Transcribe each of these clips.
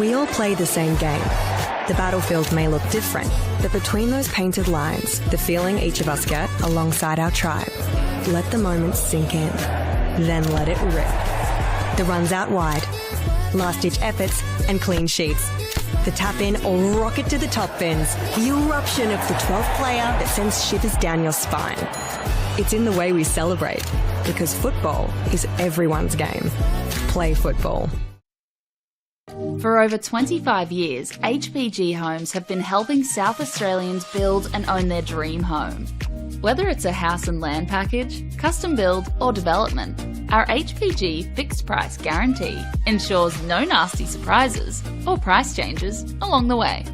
We all play the same game. The battlefield may look different, but between those painted lines, the feeling each of us get alongside our tribe. Let the moment sink in, then let it rip. The runs out wide, last-ditch efforts and clean sheets. The tap-in or rocket to the top bins. The eruption of the 12th player that sends shivers down your spine. It's in the way we celebrate, because football is everyone's game. Play football. For over 25 years, HPG Homes have been helping South Australians build and own their dream home. Whether it's a house and land package, custom build or development, our HPG fixed price guarantee ensures no nasty surprises or price changes along the way.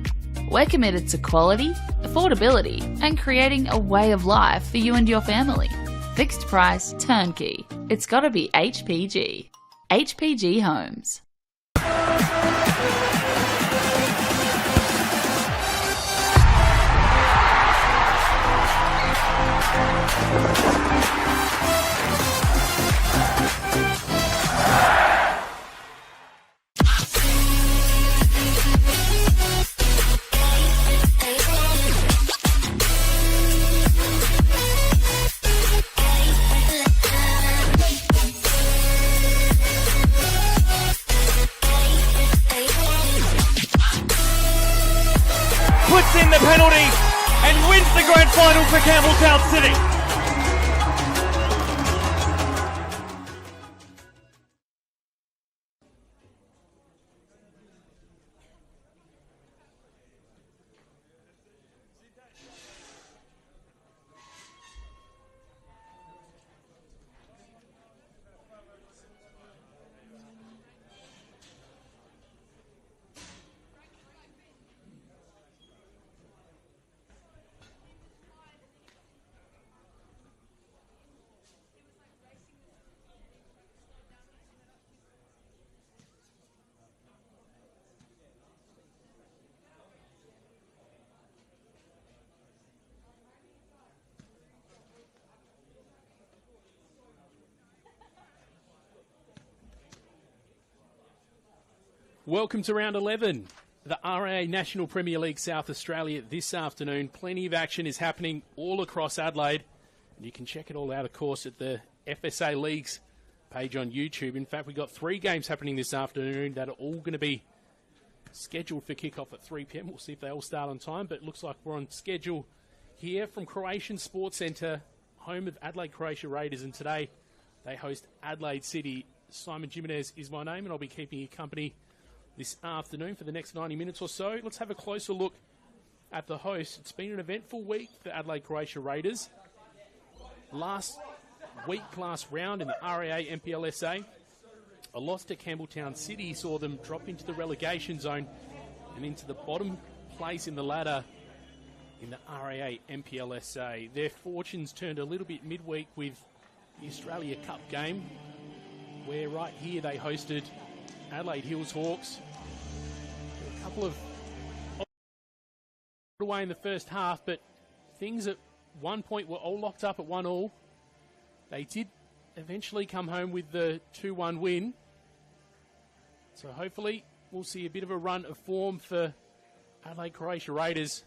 We're committed to quality, affordability and creating a way of life for you and your family. Fixed price, turnkey. It's gotta be HPG. HPG Homes. Puts in the penalty and wins the grand final for Campbelltown City. Welcome to round 11, the RA National Premier League South Australia this afternoon. Plenty of action is happening all across Adelaide, and you can check it all out, of course, at the FSA Leagues page on YouTube. In fact, we've got 3 games happening this afternoon that are all going to be scheduled for kickoff at 3 p.m. We'll see if they all start on time, but it looks like we're on schedule here from Croatian Sports Centre, home of Adelaide Croatia Raiders, and today they host Adelaide City. Simon Jimenez is my name, and I'll be keeping you company this afternoon for the next 90 minutes or so. Let's have a closer look at the host. It's been an eventful week for Adelaide Croatia Raiders. Last round in the RAA NPLSA, a loss to Campbelltown City saw them drop into the relegation zone and into the bottom place in the ladder in the RAA NPLSA. Their fortunes turned a little bit midweek with the Australia Cup game, where right here they hosted Adelaide Hills Hawks. A couple of away in the first half, but things at one point were all locked up at 1-1. They did eventually come home with the 2-1 win. So hopefully we'll see a bit of a run of form for Adelaide Croatia Raiders.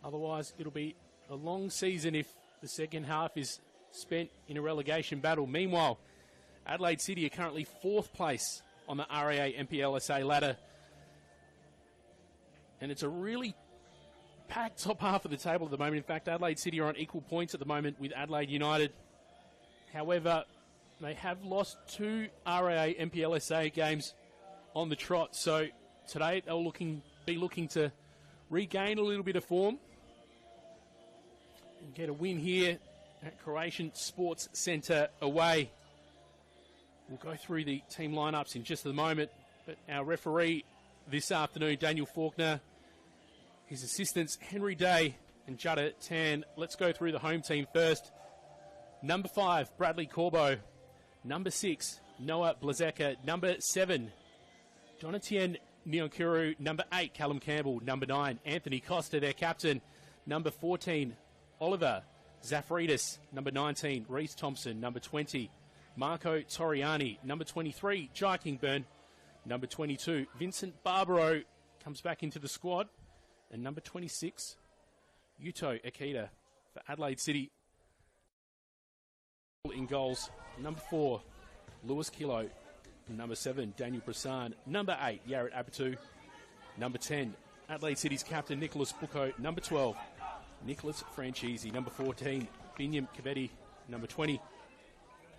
Otherwise it'll be a long season if the second half is spent in a relegation battle. Meanwhile, Adelaide City are currently 4th place on the RAA NPLSA ladder. And it's a really packed top half of the table at the moment. In fact, Adelaide City are on equal points at the moment with Adelaide United. However, they have lost 2 RAA NPLSA games on the trot. So today they'll be looking to regain a little bit of form and get a win here at Croatian Sports Centre away. We'll go through the team lineups in just a moment, but our referee this afternoon, Daniel Faulkner, his assistants, Henry Day and Judda Tan. Let's go through the home team first. Number 5, Bradley Corbo. Number 6, Noah Blazeka. Number 7, Donatien Nyokuru. Number 8, Callum Campbell. Number 9, Anthony Costa, their captain. Number 14, Oliver Zafridis. Number 19, Reece Thompson. Number 20, Marco Toriani. Number 23, Jai Kingburn. Number 22, Vincent Barbaro comes back into the squad. And number 26, Yuto Akita for Adelaide City. In goals, number 4, Lewis Kilo. Number 7, Daniel Brissan. Number 8, Yaret Abatu. Number 10, Adelaide City's captain, Nicholas Bucco. Number 12, Nicholas Franchisi. Number 14, Binyam Kabedi. Number 20,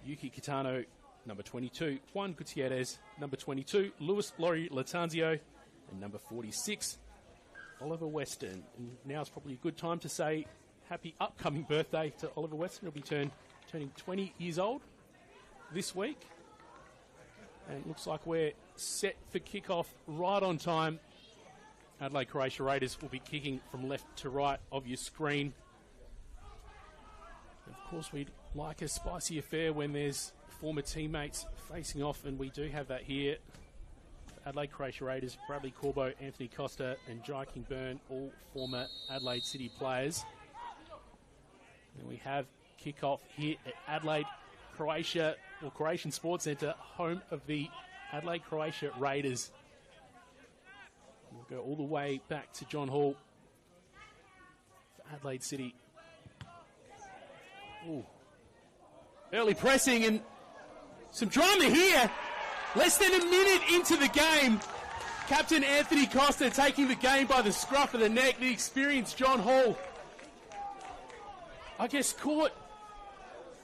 Yuki Kitano. Number 22, Juan Gutierrez. Number 22, Luis Lori Latanzio. And number 46, Oliver Weston. And now's probably a good time to say happy upcoming birthday to Oliver Weston. He'll be turning 20 years old this week. And it looks like we're set for kickoff right on time. Adelaide Croatia Raiders will be kicking from left to right of your screen. Of course, we'd like a spicy affair when there's former teammates facing off, and we do have that here. Adelaide Croatia Raiders, Bradley Corbo, Anthony Costa and Jai King Byrne, all former Adelaide City players. And we have kickoff here at Adelaide Croatia, or Croatian Sports Centre, home of the Adelaide Croatia Raiders. We'll go all the way back to John Hall for Adelaide City. Ooh. Early pressing and some drama here. Less than a minute into the game. Captain Anthony Costa taking the game by the scruff of the neck. The experienced John Hall, I guess, caught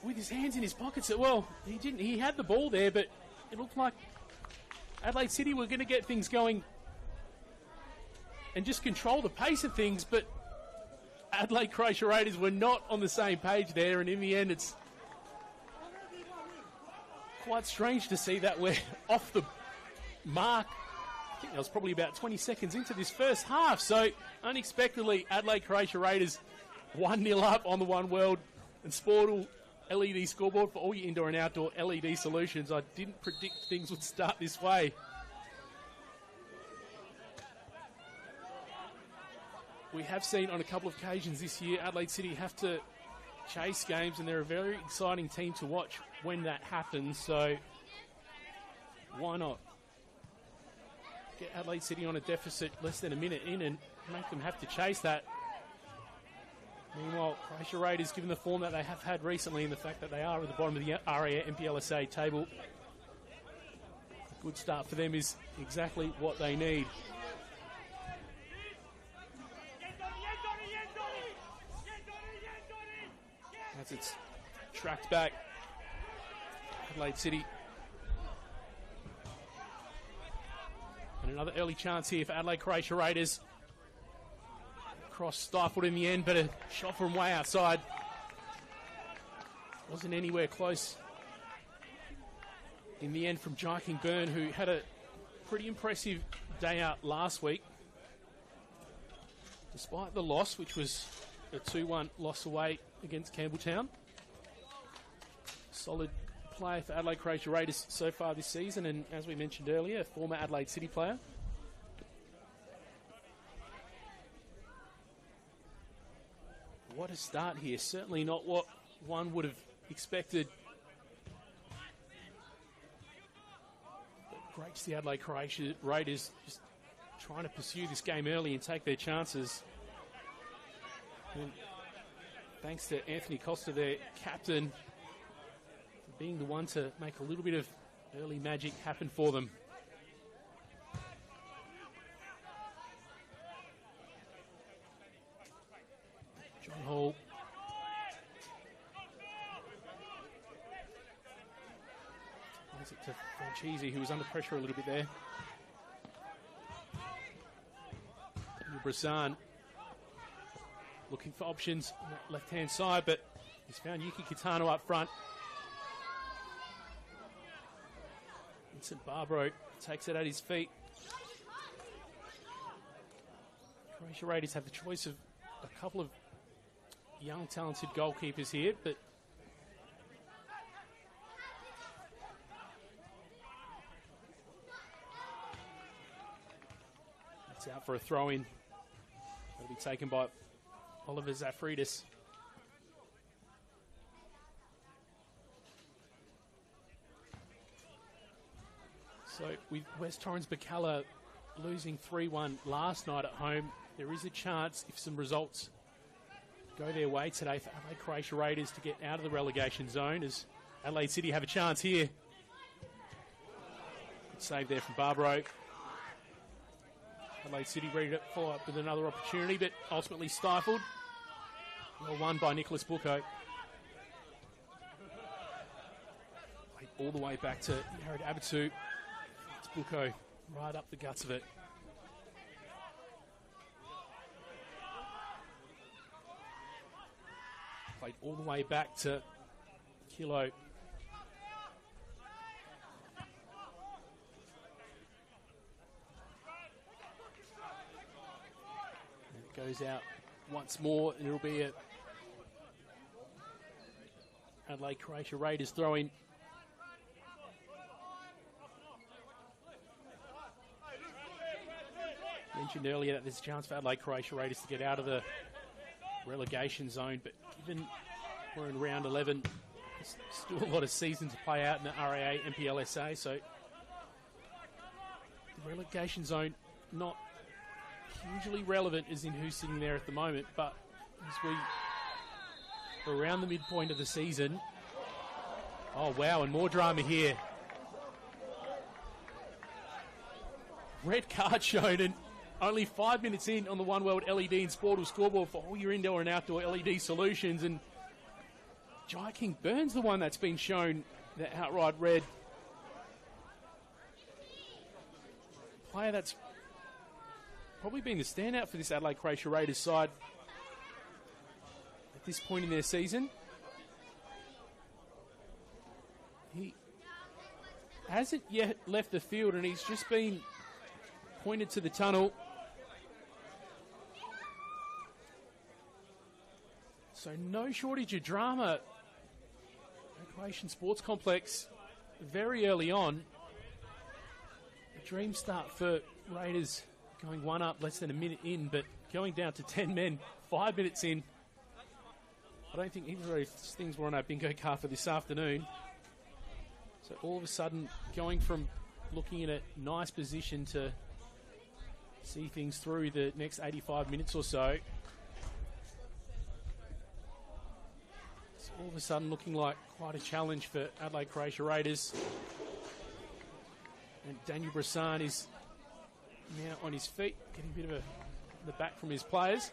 with his hands in his pockets. Well, he didn't. He had the ball there, but it looked like Adelaide City were going to get things going and just control the pace of things, but Adelaide Croatia Raiders were not on the same page there, and in the end it's quite strange to see that we're off the mark. I think that was probably about 20 seconds into this first half, so unexpectedly Adelaide Croatia Raiders 1-0 up on the One World and Sportal LED scoreboard for all your indoor and outdoor LED solutions. I didn't predict things would start this way. We have seen on a couple of occasions this year Adelaide City have to chase games, and they're a very exciting team to watch when that happens, so why not get Adelaide City on a deficit less than a minute in and make them have to chase that. Meanwhile, Croatia Raiders, given the form that they have had recently and the fact that they are at the bottom of the NPLSA table, a good start for them is exactly what they need. As it's tracked back, Adelaide City. And another early chance here for Adelaide Croatia Raiders. Cross stifled in the end, but a shot from way outside. Wasn't anywhere close in the end from Jai King Byrne, who had a pretty impressive day out last week. Despite the loss, which was a 2-1 loss away against Campbelltown. Solid player for Adelaide Croatia Raiders so far this season, and as we mentioned earlier, a former Adelaide City player. What a start here. Certainly not what one would have expected. But great to see Adelaide Croatia Raiders just trying to pursue this game early and take their chances. And thanks to Anthony Costa, their captain, for being the one to make a little bit of early magic happen for them. John Hall. Plays it to Franchisi, who was under pressure a little bit there. Brissan looking for options on that left-hand side, but he's found Yuki Kitano up front. Vincent Barbaro takes it at his feet. Croatia Raiders have the choice of a couple of young, talented goalkeepers here, but it's out for a throw-in. It'll be taken by Oliver Zafridis. So with West Torrens Bacalla losing 3-1 last night at home, there is a chance if some results go their way today for Adelaide Croatia Raiders to get out of the relegation zone, as Adelaide City have a chance here. Good save there from Barbaro. Adelaide City ready to follow up with another opportunity, but ultimately stifled. Well won by Nicholas Bucco. All the way back to Yared Abatu. It's Bucco right up the guts of it. Played all the way back to Kilo. And it goes out once more, and it'll be a Adelaide Croatia Raiders throw-in. Mentioned earlier that there's a chance for Adelaide Croatia Raiders to get out of the relegation zone, but given we're in round 11, there's still a lot of season to play out in the RAA NPLSA, so the relegation zone not hugely relevant as in who's sitting there at the moment, but as we're around the midpoint of the season. Oh wow, and more drama here. Red card shown, and only 5 minutes in on the One World LED and Sportal scoreboard for all your indoor and outdoor LED solutions. And Jai King Burns the one that's been shown the outright red. Player that's probably been the standout for this Adelaide Croatia Raiders side at this point in their season. He hasn't yet left the field, and he's just been pointed to the tunnel. So no shortage of drama. The Croatian Sports Complex very early on. A dream start for Raiders, going one up less than a minute in, but going down to 10 men 5 minutes in. I don't think either of those things were on our bingo card for this afternoon. So all of a sudden, going from looking in a nice position to see things through the next 85 minutes or so. It's all of a sudden looking like quite a challenge for Adelaide Croatia Raiders. And Daniel Brissan is now on his feet, getting a bit of the back from his players.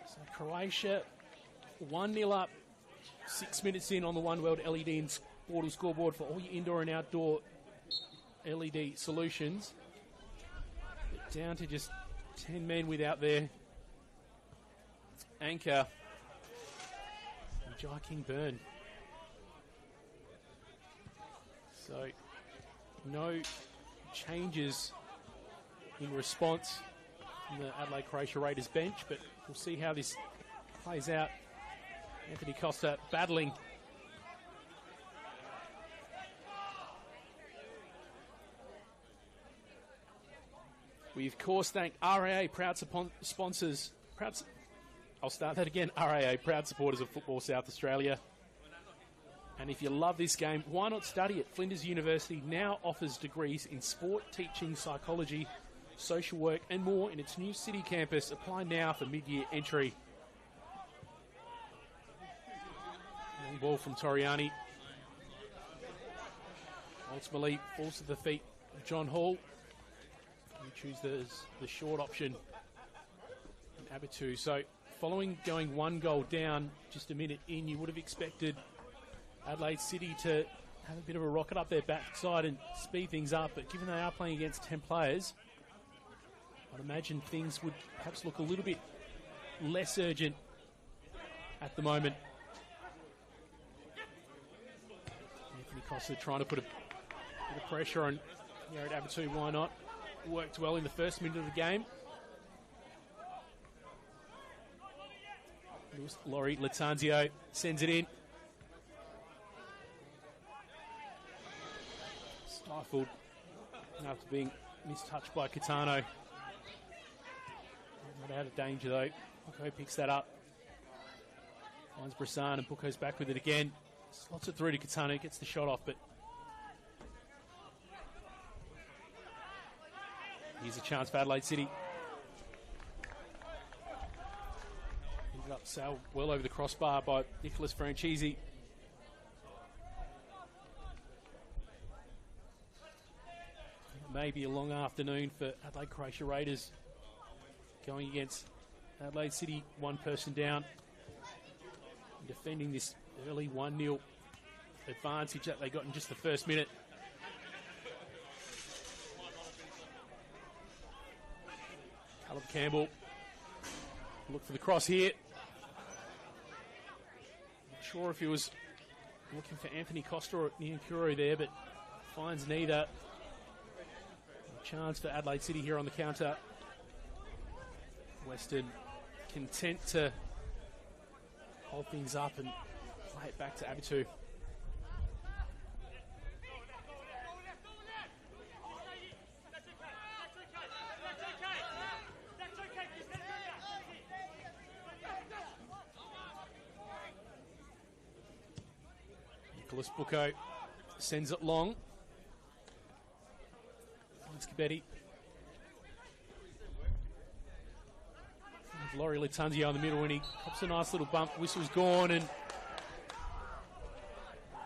So Croatia 1-0 up, 6 minutes in on the One World LED and Sportal scoreboard for all your indoor and outdoor LED solutions. But down to just 10 men without their anchor, Jai King Byrne. So no changes in response from the Adelaide Croatia Raiders bench, but we'll see how this plays out. Anthony Costa battling. We, of course, thank RAA, proud sponsors. I'll start that again. RAA, proud supporters of Football South Australia. And if you love this game, why not study it? Flinders University now offers degrees in sport, teaching, psychology, social work and more in its new city campus. Apply now for mid-year entry. Long ball from Toriani. Ultimately falls to the feet of John Hall. You choose the short option in Abatu. So following going one goal down just a minute in, you would have expected Adelaide City to have a bit of a rocket up their backside and speed things up, but given they are playing against 10 players, I'd imagine things would perhaps look a little bit less urgent at the moment. Anthony Costa trying to put a bit of pressure on Yared Abatu, why not? Worked well in the first minute of the game. Laurie Latanzio sends it in. Stifled after being mistouched by Catano. Not out of danger though. Bucco picks that up. Finds Brissan and Bucco's back with it again. Slots it through to Catano, gets the shot off, but Here's a chance for Adelaide City. Ended up sailed well over the crossbar by Nicholas Franchisi. Maybe a long afternoon for Adelaide Croatia Raiders going against Adelaide City, one person down, and defending this early 1-0 advantage that they got in just the first minute. Caleb Campbell, look for the cross here. Not sure if he was looking for Anthony Costa or Niankuru there, but finds neither. A chance for Adelaide City here on the counter. Western content to hold things up and play it back to Abitu. Nicholas Bucco sends it long. Finds Cabetti. Laurie Latunzio in the middle, and he cops a nice little bump. Whistle's gone, and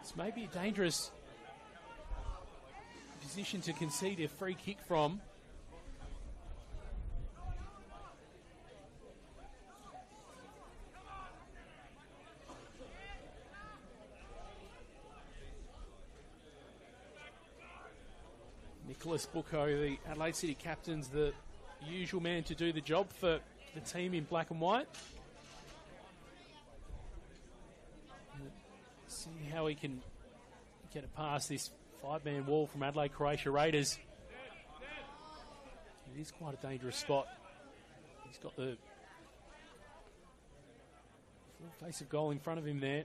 it's maybe a dangerous position to concede a free kick from. Nicholas Bucco, the Adelaide City captain's the usual man to do the job for the team in black and white. See how he can get it past this 5-man wall from Adelaide Croatia Raiders. It is quite a dangerous spot. He's got the full face of goal in front of him there.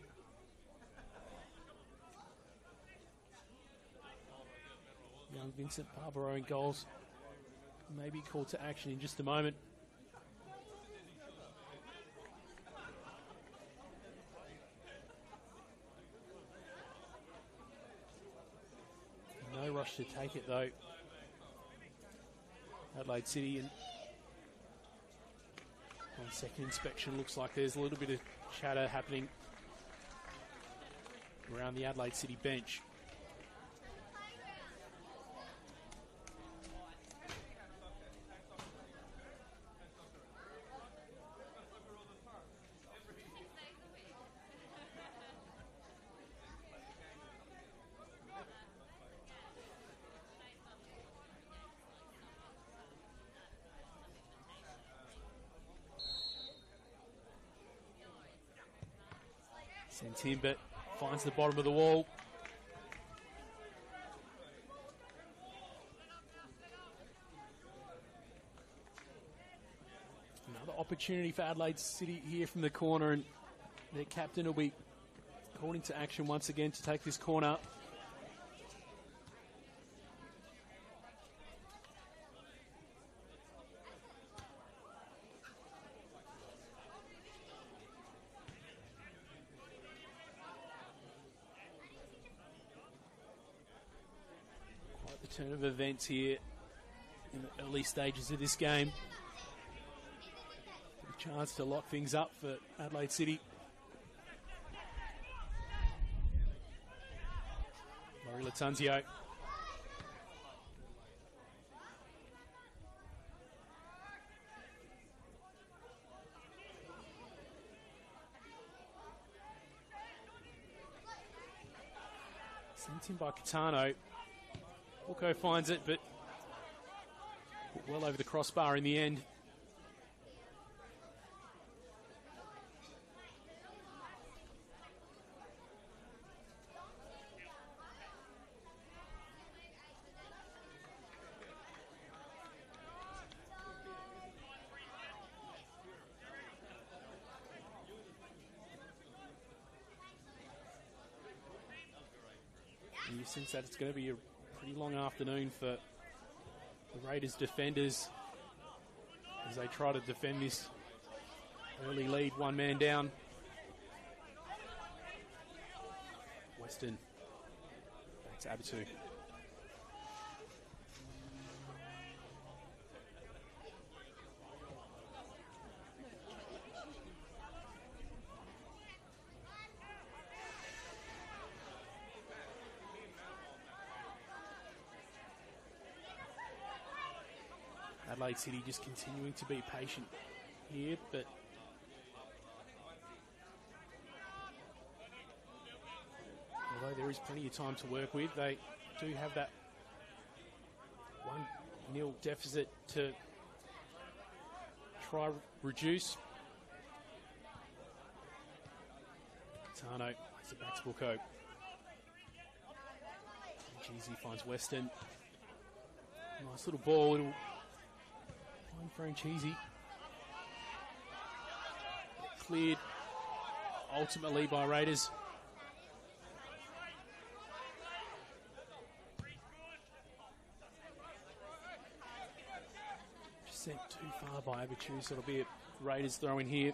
Young Vincent Barbaro in goals. Maybe called to action in just a moment. No rush to take it though. Adelaide City, and on second inspection looks like there's a little bit of chatter happening around the Adelaide City bench. Sent in, but finds the bottom of the wall. Another opportunity for Adelaide City here from the corner, and their captain will be called into action once again to take this corner. Turn of events here in the early stages of this game. A chance to lock things up for Adelaide City. Laurie Latunzio. Sent in by Catano. Bucco finds it, but well over the crossbar in the end. And you sense that it's going to be a pretty long afternoon for the Raiders defenders as they try to defend this early lead, one man down. Western back to Abitu. Adelaide City just continuing to be patient here, but although there is plenty of time to work with, they do have that 1-0 deficit to try reduce. Tano plays it back to Buko. Cheesy finds Weston. Nice little ball, little fine frame Cheesy. Cleared ultimately by Raiders. Just sent too far by Abichu, so it'll be a Raiders throw in here.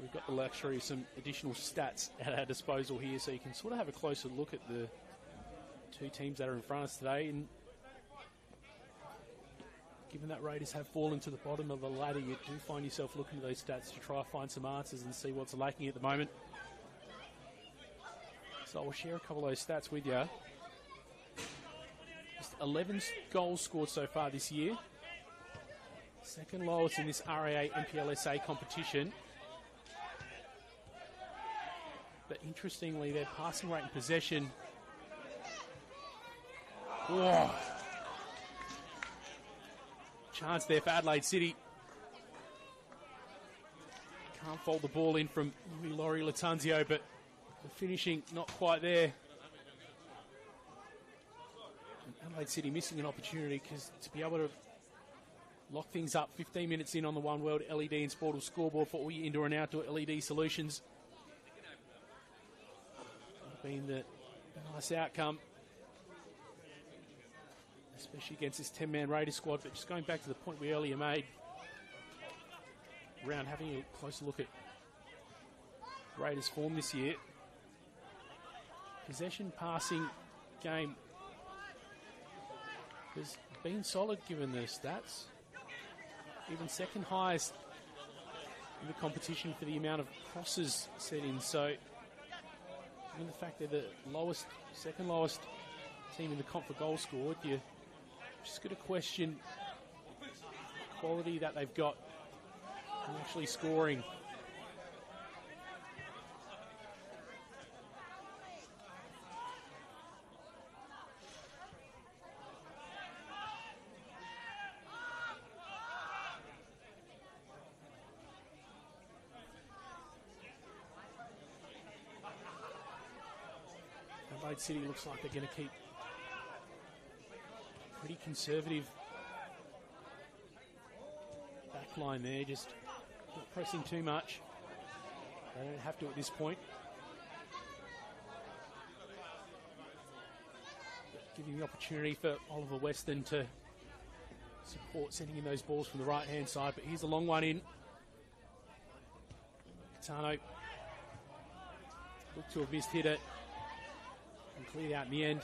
We've got the luxury of some additional stats at our disposal here, so you can sort of have a closer look at the two teams that are in front of us today. And given that Raiders have fallen to the bottom of the ladder, you do find yourself looking at those stats to try to find some answers and see what's lacking at the moment. So I'll share a couple of those stats with you. Just 11 goals scored so far this year. Second lowest in this RAA NPLSA competition. But interestingly, their passing rate and possession. Whoa. Chance there for Adelaide City. Can't fold the ball in from Laurie Latanzio, but the finishing not quite there. And Adelaide City missing an opportunity because to be able to lock things up 15 minutes in on the One World LED and Sportal scoreboard for all your indoor and outdoor LED solutions. Been the nice outcome, especially against this 10-man Raiders squad. But just going back to the point we earlier made around having a closer look at Raiders' form this year. Possession passing game has been solid given the stats. Even second highest in the competition for the amount of crosses set in. So given the fact they're the lowest, second lowest team in the comp for goals scored, you just got to question the quality that they've got in actually scoring. Adelaide City looks like they're going to keep pretty conservative back line there, just not pressing too much. They don't have to at this point. But giving the opportunity for Oliver Weston to support sending in those balls from the right-hand side. But here's a long one in. Catano looked to have missed hit it. And cleared out in the end.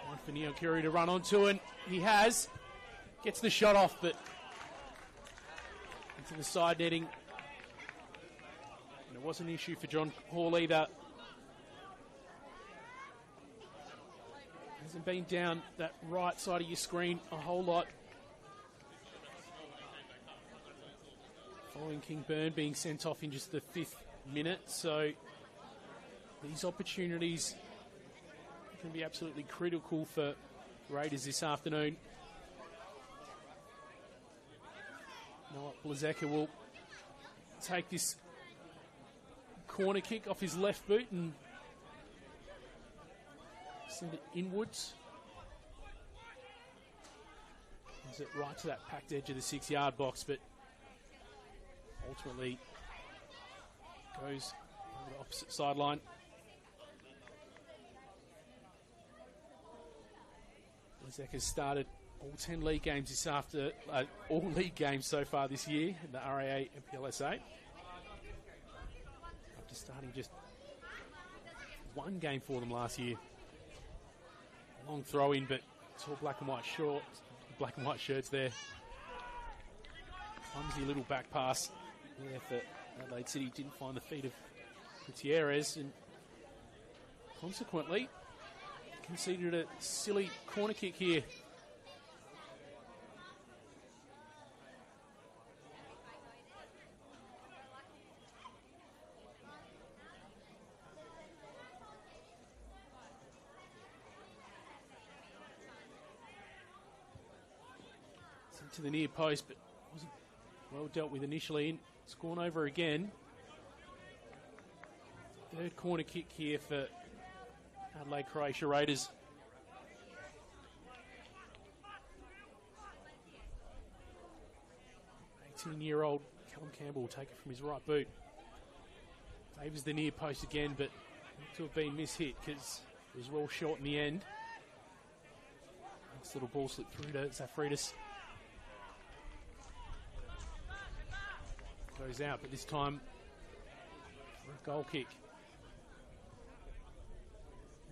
One for Neil Curie to run onto, and he has. Gets the shot off, but into the side netting. And it wasn't an issue for John Hall either. Hasn't been down that right side of your screen a whole lot. Following King Byrne being sent off in just the 5th minute. So these opportunities can be absolutely critical for Raiders this afternoon. Noah Blazeka will take this corner kick off his left boot and send it inwards. Is it right to that packed edge of the 6-yard box, but ultimately goes over the opposite sideline. Blazeka's started all 10 league games all league games so far this year in the RAA NPLSA. After starting just one game for them last year. Long throw in, but it's all black and white shirts there. Clumsy little back pass there for Adelaide City didn't find the feet of Gutierrez and consequently conceded a silly corner kick here. It's into the near post, but wasn't well dealt with initially. And it's gone over again. Third corner kick here for Adelaide Croatia Raiders. 18-year-old Callum Campbell will take it from his right boot. Favours the near post again, but to have been mishit because it was well short in the end. Nice little ball slip through to Zafridis. Goes out, but this time for a goal kick.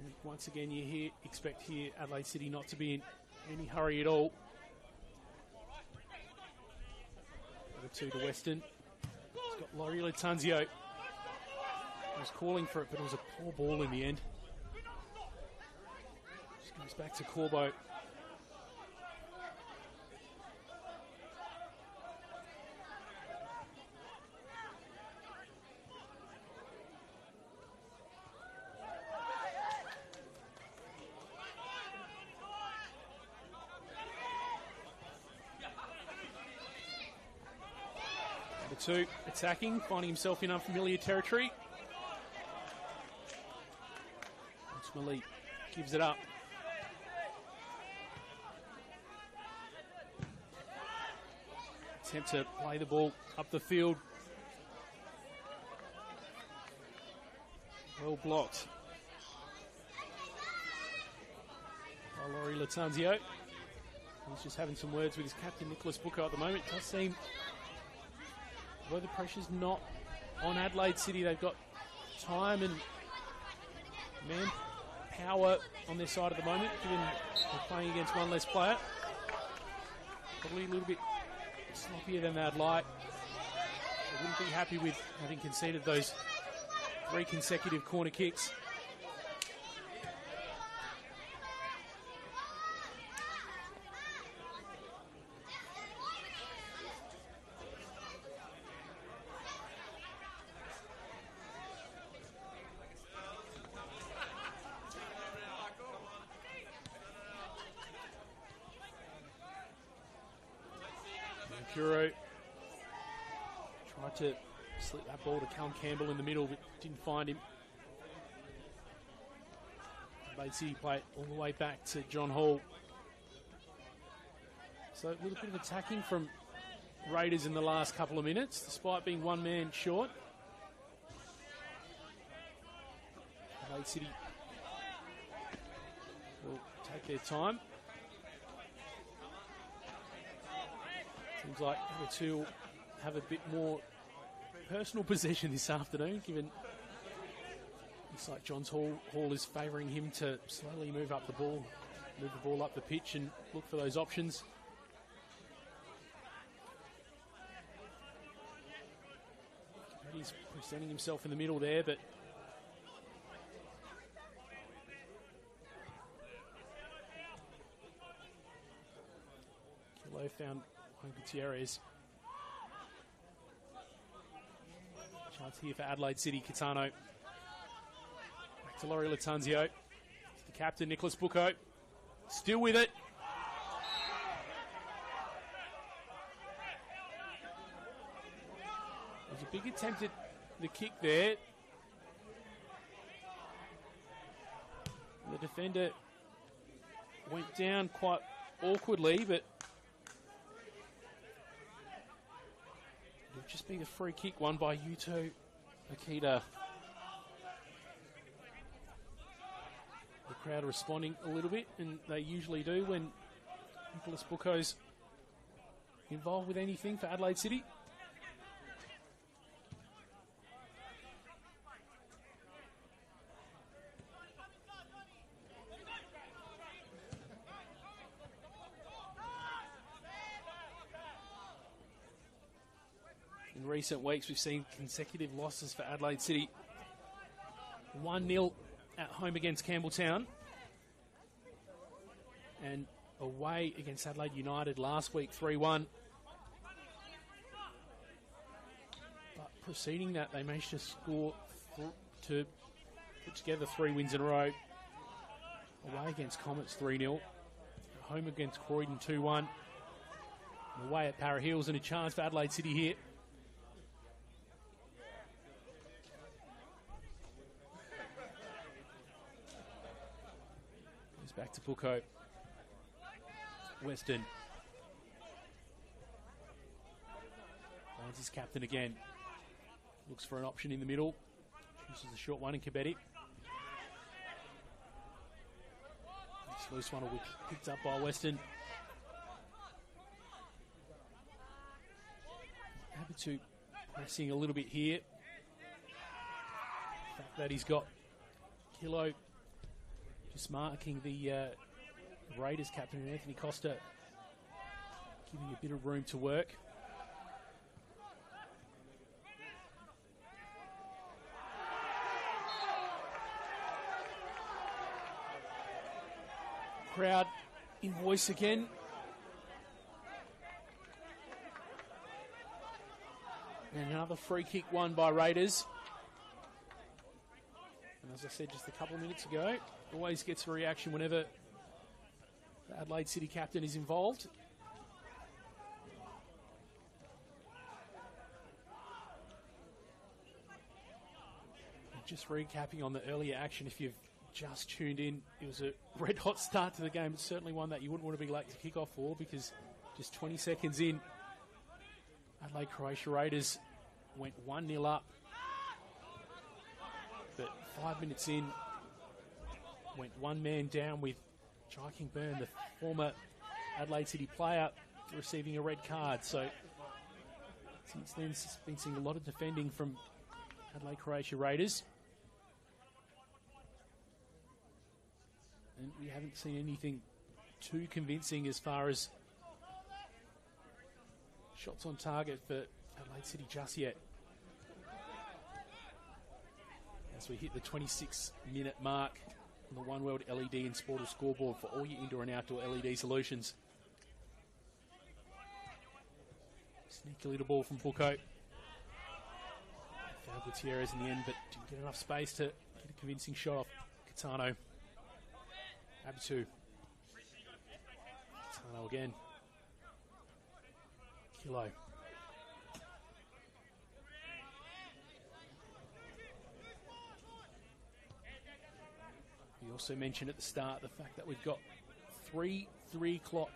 And once again, you expect here Adelaide City not to be in any hurry at all. Over to the Western. He's got Laurie Latanzio. He was calling for it, but it was a poor ball in the end. Just goes back to Corbo. Two attacking, finding himself in unfamiliar territory. Ultimately gives it up. Attempt to play the ball up the field. Well blocked by Laurie Latanzio. He's just having some words with his captain, Nicholas Booker, at the moment. It does seem, although the pressure's not on Adelaide City, they've got time and manpower on their side at the moment, given they're playing against one less player. Probably a little bit sloppier than they'd like. They wouldn't be happy with having conceded those 3 consecutive corner kicks. Kuro tried to slip that ball to Callum Campbell in the middle, but didn't find him. Adelaide City play it all the way back to John Hall. So a little bit of attacking from Raiders in the last couple of minutes, despite being one man short. Adelaide City will take their time. Seems like the two will have a bit more personal possession this afternoon, given looks like Johns Hall is favouring him to slowly move up the ball up the pitch and look for those options. He's presenting himself in the middle there, but Kilo found Gutierrez. Chance here for Adelaide City. Catano. Back to Laurie Latanzio. To the captain, Nicholas Bucco. Still with it. There's a big attempt at the kick there. The defender went down quite awkwardly, but it'll just be the free kick won by Yuto Akita. The crowd responding a little bit, and they usually do when Nicholas Bucco's involved with anything for Adelaide City. In recent weeks, we've seen consecutive losses for Adelaide City. 1-0 at home against Campbelltown. And away against Adelaide United last week, 3-1. But preceding that, they managed to score to put together 3 wins in a row. Away against Comets, 3-0. Home against Croydon, 2-1. Away at Para Hills, and a chance for Adelaide City here. Goes back to Puko. Weston. Finds his captain again. Looks for an option in the middle. Chooses a short one in Kibeti. This loose one will be picked up by Weston. Happy to pressing a little bit here. The fact that he's got Kilo just marking the Raiders captain, Anthony Costa, giving a bit of room to work. Crowd in voice again. And another free kick won by Raiders. And as I said just a couple of minutes ago, always gets a reaction whenever the Adelaide City captain is involved. And just recapping on the earlier action, if you've just tuned in, it was a red hot start to the game. It's certainly one that you wouldn't want to be late to kick off for, because just 20 seconds in, Adelaide Croatia Raiders went 1-0 up. But 5 minutes in, went one man down with Jai King Byrne, the former Adelaide City player, receiving a red card. So since then, it's been seeing a lot of defending from Adelaide Croatia Raiders. And we haven't seen anything too convincing as far as shots on target for Adelaide City just yet. As we hit the 26-minute mark on the One World LED and Sportal scoreboard for all your indoor and outdoor LED solutions. Sneaky little ball from Buko. Found Gutierrez in the end, but didn't get enough space to get a convincing shot off Catano. Abitu. Catano again. Kilo. We also mentioned at the start the fact that we've got 3 o'clock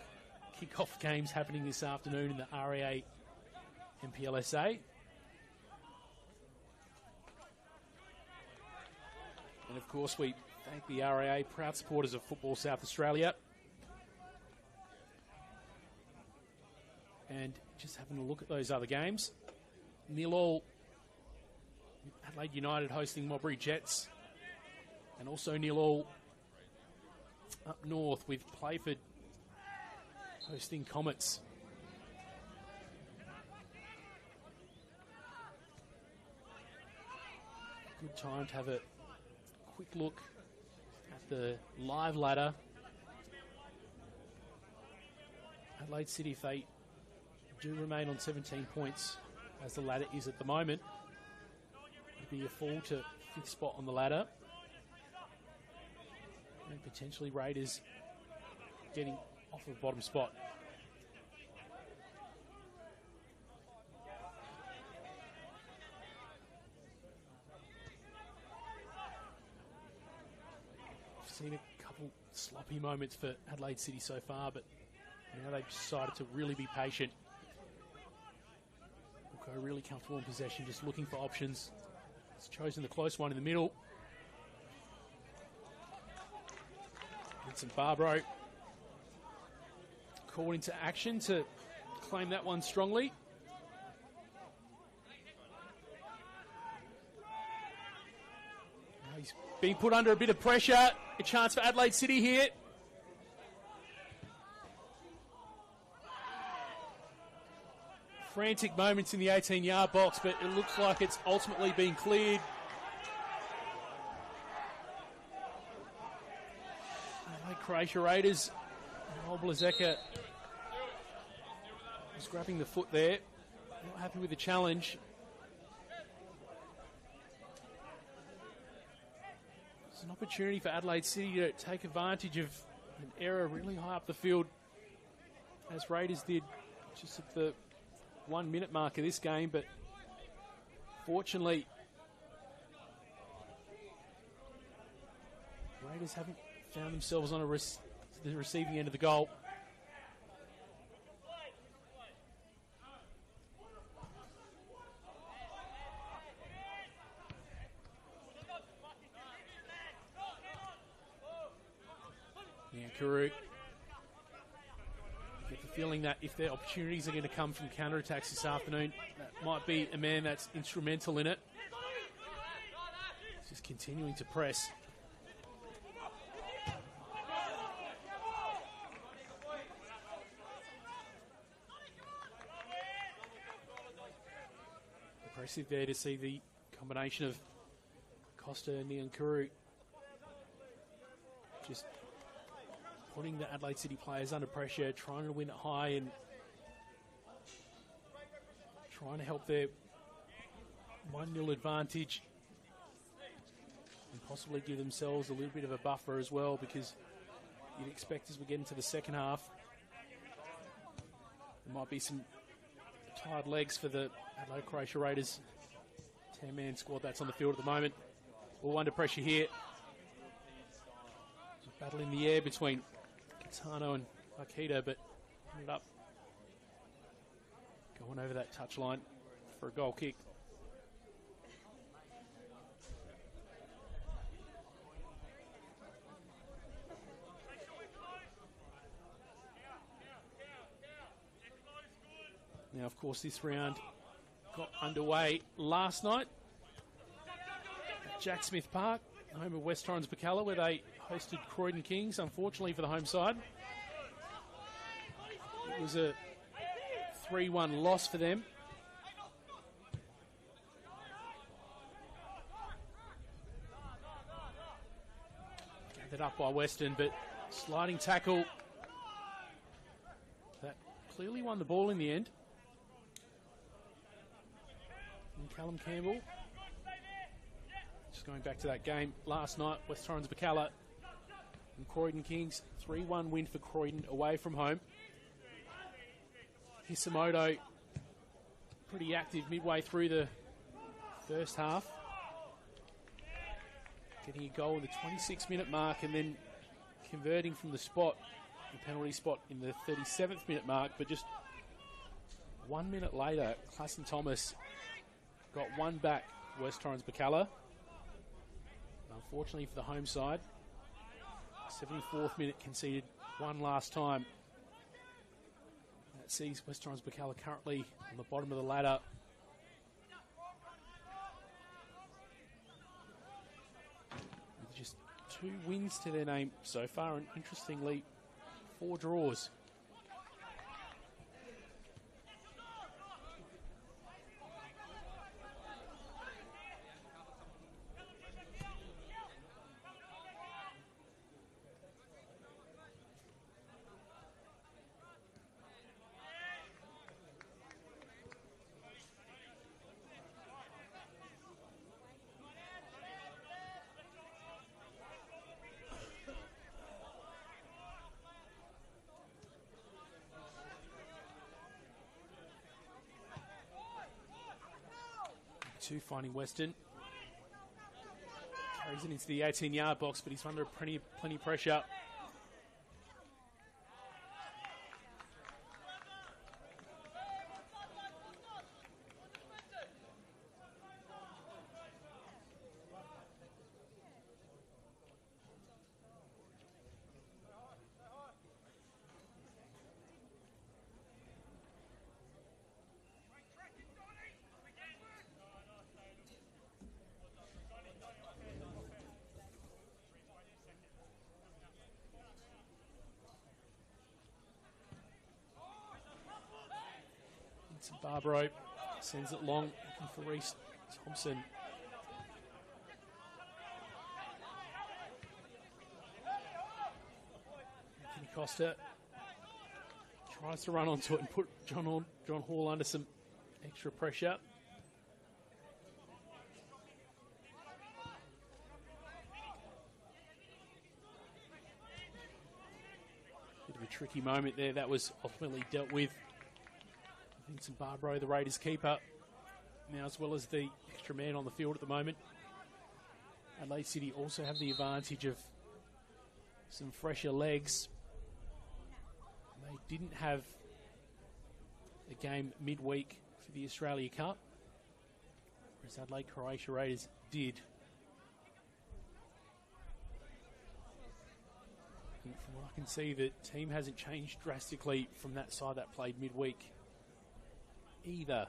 kickoff games happening this afternoon in the RAA NPLSA. And of course we thank the RAA, proud supporters of Football South Australia. And just having a look at those other games. 0-0, Adelaide United hosting Modbury Jets. And also 0-0 up north with Playford hosting Comets. Good time to have a quick look at the live ladder. Adelaide City, if they do remain on 17 points, as the ladder is at the moment, it'd be a fall to 5th spot on the ladder. And potentially Raiders getting off the bottom spot. I've seen a couple sloppy moments for Adelaide City so far, but now they've decided to really be patient. Buko really comfortable in possession, just looking for options. He's chosen the close one in the middle. Vincent Barbaro called into action to claim that one strongly. Now he's being put under a bit of pressure. A chance for Adelaide City here. frantic moments in the 18-yard box, but it looks like it's ultimately been cleared. Croatia Raiders, Blazeka was grabbing the foot there. Not happy with the challenge. It's an opportunity for Adelaide City to take advantage of an error really high up the field, as Raiders did just at the 1 minute mark of this game, but fortunately Raiders haven't found themselves on the receiving end of the goal. Kuru. I get the feeling that if their opportunities are going to come from counter-attacks this afternoon, that might be a man that's instrumental in it. He's just continuing to press. Impressive there to see the combination of Costa and Niankuru just putting the Adelaide City players under pressure, trying to win it high and trying to help their 1-0 advantage and possibly give themselves a little bit of a buffer as well, because you'd expect as we get into the second half there might be some tired legs for the Adelaide Croatia Raiders 10-man squad that's on the field at the moment. All under pressure here. Just battle in the air between Catano and Akita, but ended up going over that touchline for a goal kick. Now, of course, this round got underway last night at Jack Smith Park, home of West Torrens Bacalla, where they hosted Croydon Kings, unfortunately for the home side. It was a 3-1 loss for them. Gathered up by Western, but sliding tackle that clearly won the ball in the end. And Callum Campbell, just going back to that game last night, West Torrens Bacalla and Croydon Kings, 3-1 win for Croydon away from home. Hisamoto pretty active midway through the first half, getting a goal in the 26-minute mark and then converting from the penalty spot in the 37th minute mark, but just 1 minute later, Klassen Thomas got one back, West Torrens Bacalla. Unfortunately for the home side, 74th minute conceded one last time. That sees West Torrens Bacalla currently on the bottom of the ladder. With just 2 wins to their name so far, and interestingly, 4 draws. Two finding Western. Carries it into the 18-yard box, but he's under plenty pressure. Barbaro sends it long, looking for Reece Thompson. Anthony Costa tries to run onto it and put John Hall under some extra pressure. Bit of a tricky moment there. That was ultimately dealt with. Vincent Barbaro, the Raiders keeper, now as well as the extra man on the field at the moment. Adelaide City also have the advantage of some fresher legs. They didn't have a game midweek for the Australia Cup, whereas Adelaide Croatia Raiders did. And from what I can see, the team hasn't changed drastically from that side that played midweek either.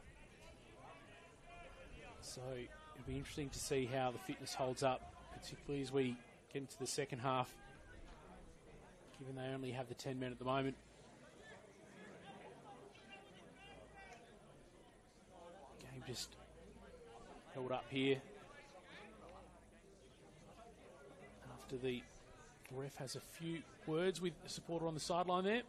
So it'll be interesting to see how the fitness holds up, particularly as we get into the second half, given they only have the 10 men at the moment. Game just held up here after the ref has a few words with the supporter on the sideline there.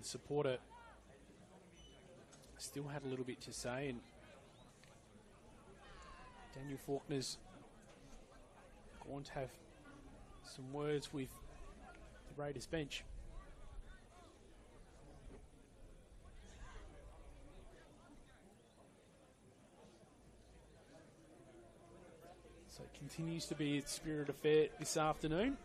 The supporter still had a little bit to say, and Daniel Faulkner's going to have some words with the Raiders bench. So it continues to be a spirit affair this afternoon.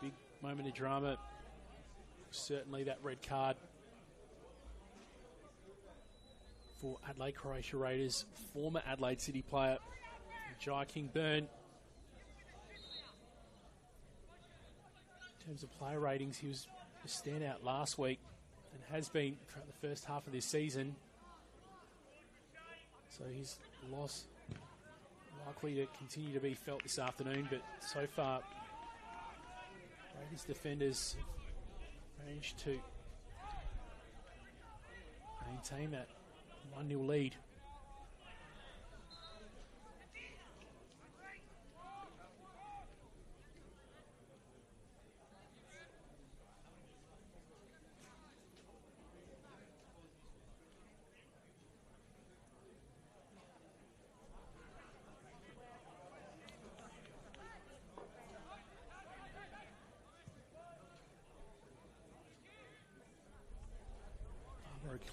Big moment of drama. Certainly that red card for Adelaide Croatia Raiders, former Adelaide City player Jai King-Byrne. In terms of player ratings, he was a standout last week and has been throughout the first half of this season. So his loss likely to continue to be felt this afternoon, but so far Raiders defenders have managed to maintain that 1-0 lead.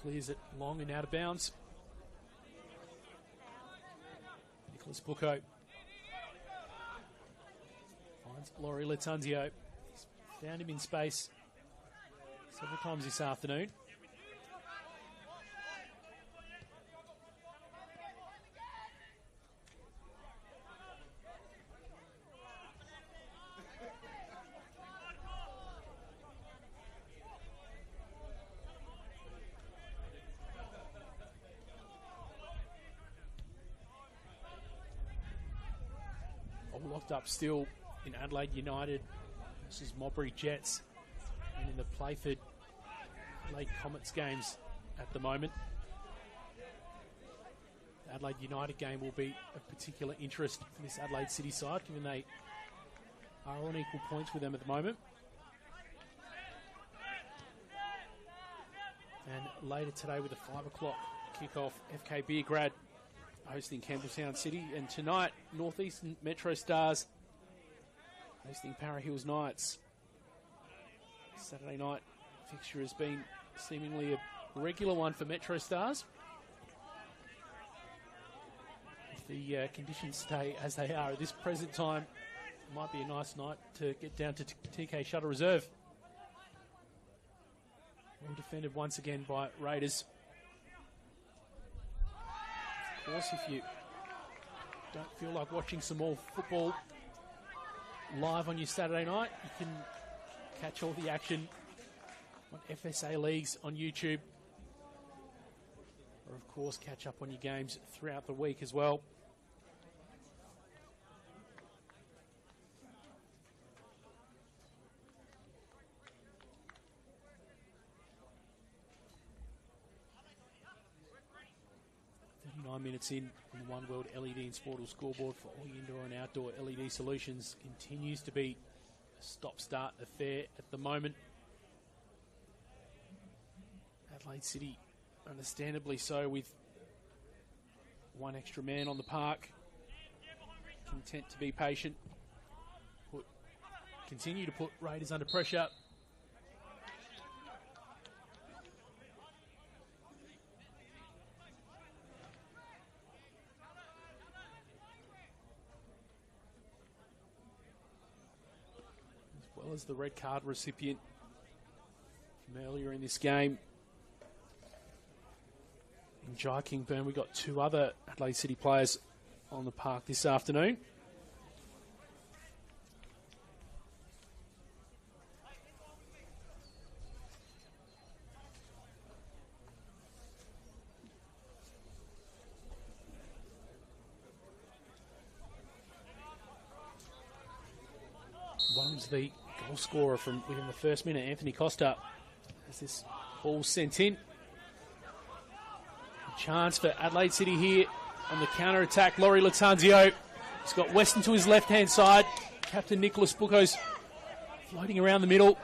Clears it long and out of bounds. Nicholas Bucco finds Laurie Latunzio. He's found him in space several times this afternoon. Locked up still in Adelaide United versus Modbury Jets, and in the Playford Adelaide Comets games at the moment. The Adelaide United game will be of particular interest for this Adelaide City side, given they are on equal points with them at the moment. And later today with a 5 o'clock kickoff, FK Beergrad hosting Campbelltown City, and tonight Northeastern Metro Stars hosting Para Hills Knights. Saturday night fixture has been seemingly a regular one for Metro Stars. If the conditions stay as they are at this present time, it might be a nice night to get down to TK Shuttle Reserve. Well defended once again by Raiders. Of course, if you don't feel like watching some more football live on your Saturday night, you can catch all the action on FSA Leagues on YouTube. Or, of course, catch up on your games throughout the week as well. Minutes in on the One World LED and Sportal scoreboard for all indoor and outdoor LED solutions. Continues to be a stop-start affair at the moment. Adelaide City, understandably so, with one extra man on the park. Content to be patient. Continue to put Raiders under pressure. As the red card recipient from earlier in this game. In Jai Kingburn, we got two other Adelaide City players on the park this afternoon. One's the goal scorer from within the first minute, Anthony Costa, as this ball sent in. A chance for Adelaide City here on the counter-attack. Laurie Latanzio. He's got Weston to his left-hand side. Captain Nicholas Buko's floating around the middle.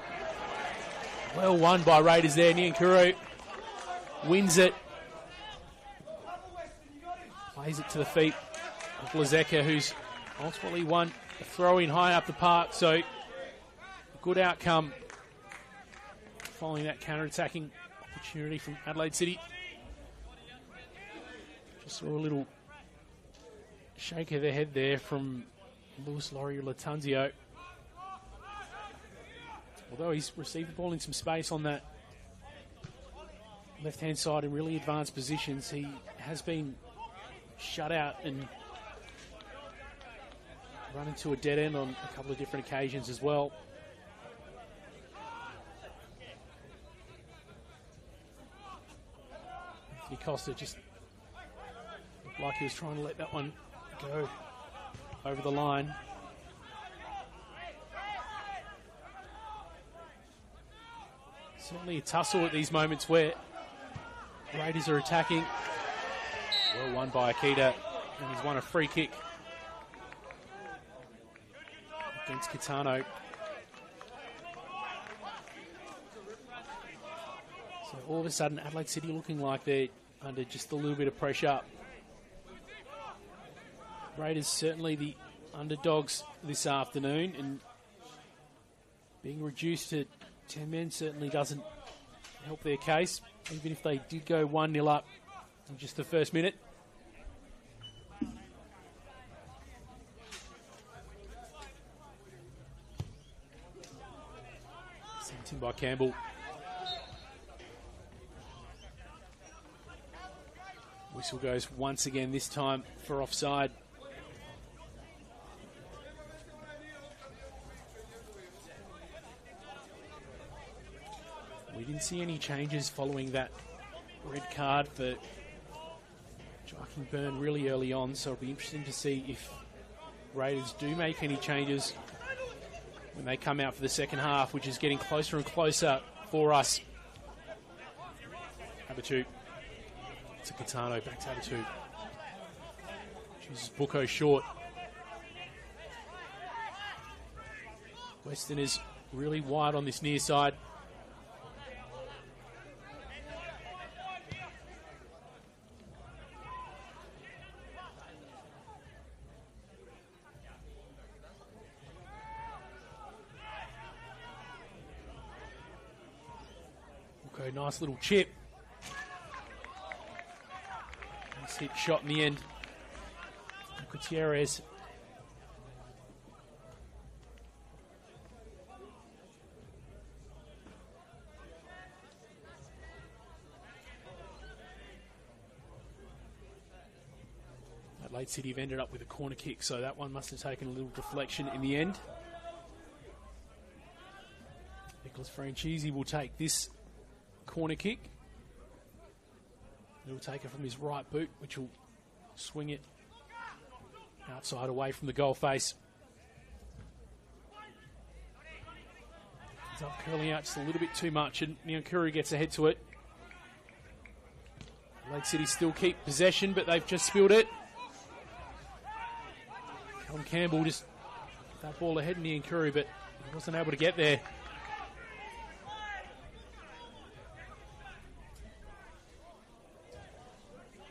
Well won by Raiders there. Niankuru wins it. Plays it to the feet of Blazeka, who's ultimately won a throw-in high up the park, so a good outcome following that counter-attacking opportunity from Adelaide City. Just saw a little shake of the head there from Lewis Laurie Latanzio. Although he's received the ball in some space on that left-hand side in really advanced positions, he has been shut out and run into a dead end on a couple of different occasions as well. Anthony Costa just looked like he was trying to let that one go over the line. Certainly a tussle at these moments where Raiders are attacking. Well won by Akita, and he's won a free kick against Kitano. So all of a sudden, Adelaide City looking like they're under just a little bit of pressure. Raiders certainly the underdogs this afternoon, and being reduced to 10 men certainly doesn't help their case, even if they did go 1-0 up in just the first minute. Sent in by Campbell. Whistle goes once again, this time for offside. We didn't see any changes following that red card for Burn really early on, so it'll be interesting to see if Raiders do make any changes when they come out for the second half, which is getting closer and closer for us. Abatu to Kitano, back to Abatu. Chooses Buko short. Weston is really wide on this near side. Buko, nice little chip. Nice hit shot in the end. Gutierrez. Adelaide City have ended up with a corner kick, so that one must have taken a little deflection in the end. Nicholas Franchisi will take this corner kick. He'll take it from his right boot, which will swing it outside away from the goal face. It's up curling out just a little bit too much, and Nyankuru gets ahead to it. Adelaide City still keep possession, but they've just spilled it. Callum Campbell just that ball ahead in Nyankuru, but he wasn't able to get there.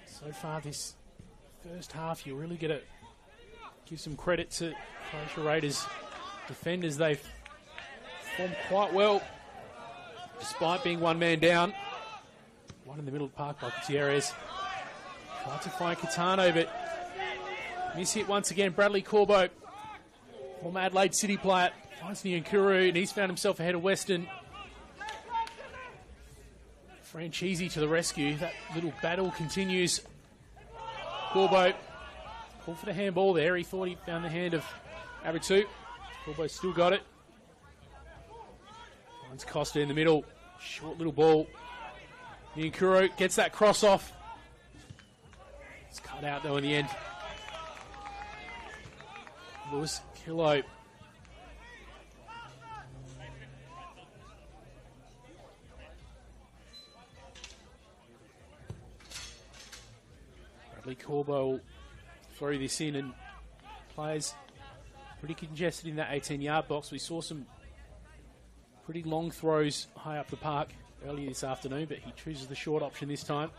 So far this first half, you really got to give some credit to Croatia Raiders defenders. They've performed quite well despite being one man down. One in the middle of the park by Gutierrez. Tried to find Catano, but miss hit once again. Bradley Corbo, former Adelaide City player, finds Nyankuru, and he's found himself ahead of Weston. Franchisi to the rescue. That little battle continues. Corbo called for the handball there. He thought he found the hand of Abatu. Corbo still got it. Finds Costa in the middle. Short little ball. Nyankuru gets that cross off. It's cut out though in the end. Lewis Kilo. Bradley Corbo will throw this in, and players pretty congested in that 18-yard box. We saw some pretty long throws high up the park earlier this afternoon, but he chooses the short option this time.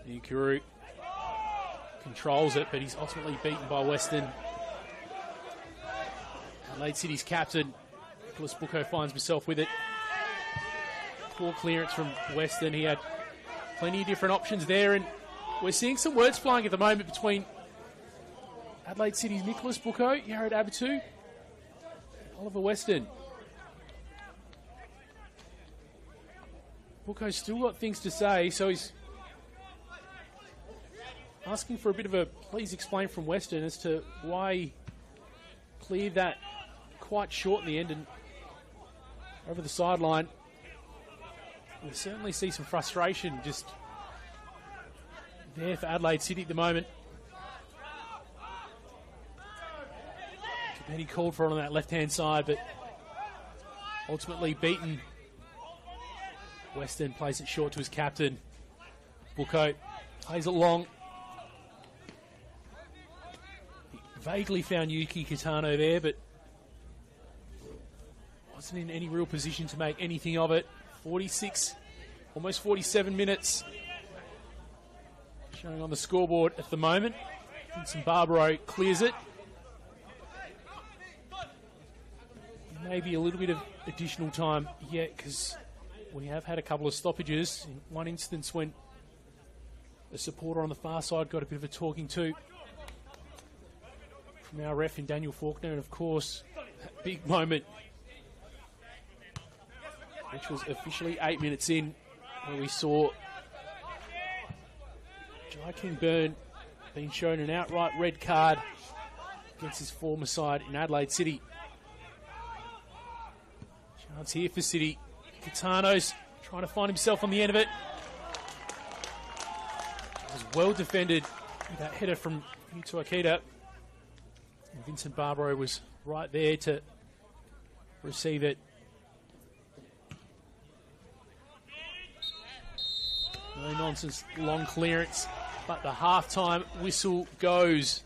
Nyankuru controls it, but he's ultimately beaten by Weston. Adelaide City's captain, Nicholas Bucco, finds himself with it. Poor clearance from Weston. He had plenty of different options there, and we're seeing some words flying at the moment between Adelaide City's Nicholas Bucco, Yared Abatu, and Oliver Weston. Bucco's still got things to say, so he's asking for a bit of a please explain from Weston as to why he cleared that quite short in the end and over the sideline. We certainly see some frustration just there for Adelaide City at the moment. He called for it on that left-hand side, but ultimately beaten. Weston plays it short to his captain. Bucco plays it long. He vaguely found Yuki Kitano there, but wasn't in any real position to make anything of it. 46, almost 47 minutes showing on the scoreboard at the moment. Vincent Barbaro clears it. Maybe a little bit of additional time yet, because we have had a couple of stoppages. In one instance when a supporter on the far side got a bit of a talking to from our ref in Daniel Faulkner, and of course that big moment which was officially 8 minutes in, where we saw Jai King Byrne being shown an outright red card against his former side in Adelaide City. Chance here for City. Kitano's trying to find himself on the end of it. It was well defended with that header from Yuto Akita. And Vincent Barbaro was right there to receive it. No nonsense, long clearance, but the halftime whistle goes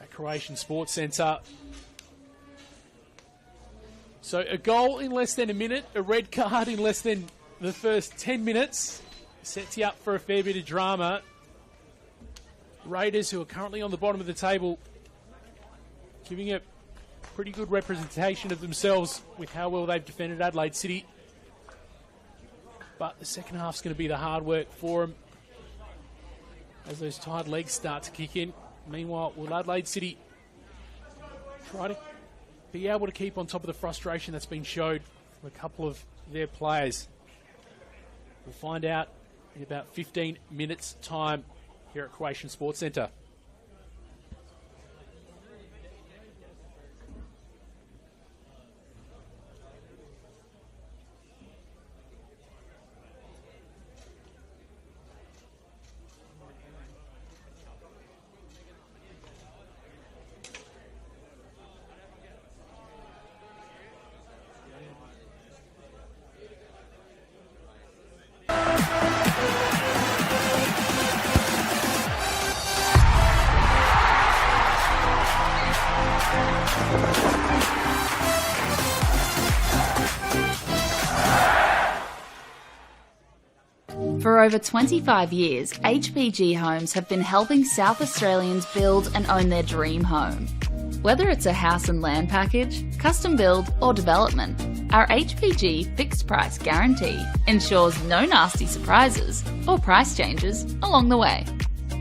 at Croatian Sports Centre. So a goal in less than a minute, a red card in less than the first 10 minutes. Sets you up for a fair bit of drama. Raiders, who are currently on the bottom of the table, giving a pretty good representation of themselves with how well they've defended Adelaide City. But the second half's going to be the hard work for them as those tired legs start to kick in. Meanwhile, will Adelaide City try to be able to keep on top of the frustration that's been showed from a couple of their players? We'll find out in about 15 minutes' time here at Croatian Sports Centre. For over 25 years, HPG Homes have been helping South Australians build and own their dream home. Whether it's a house and land package, custom build or development, our HPG fixed price guarantee ensures no nasty surprises or price changes along the way.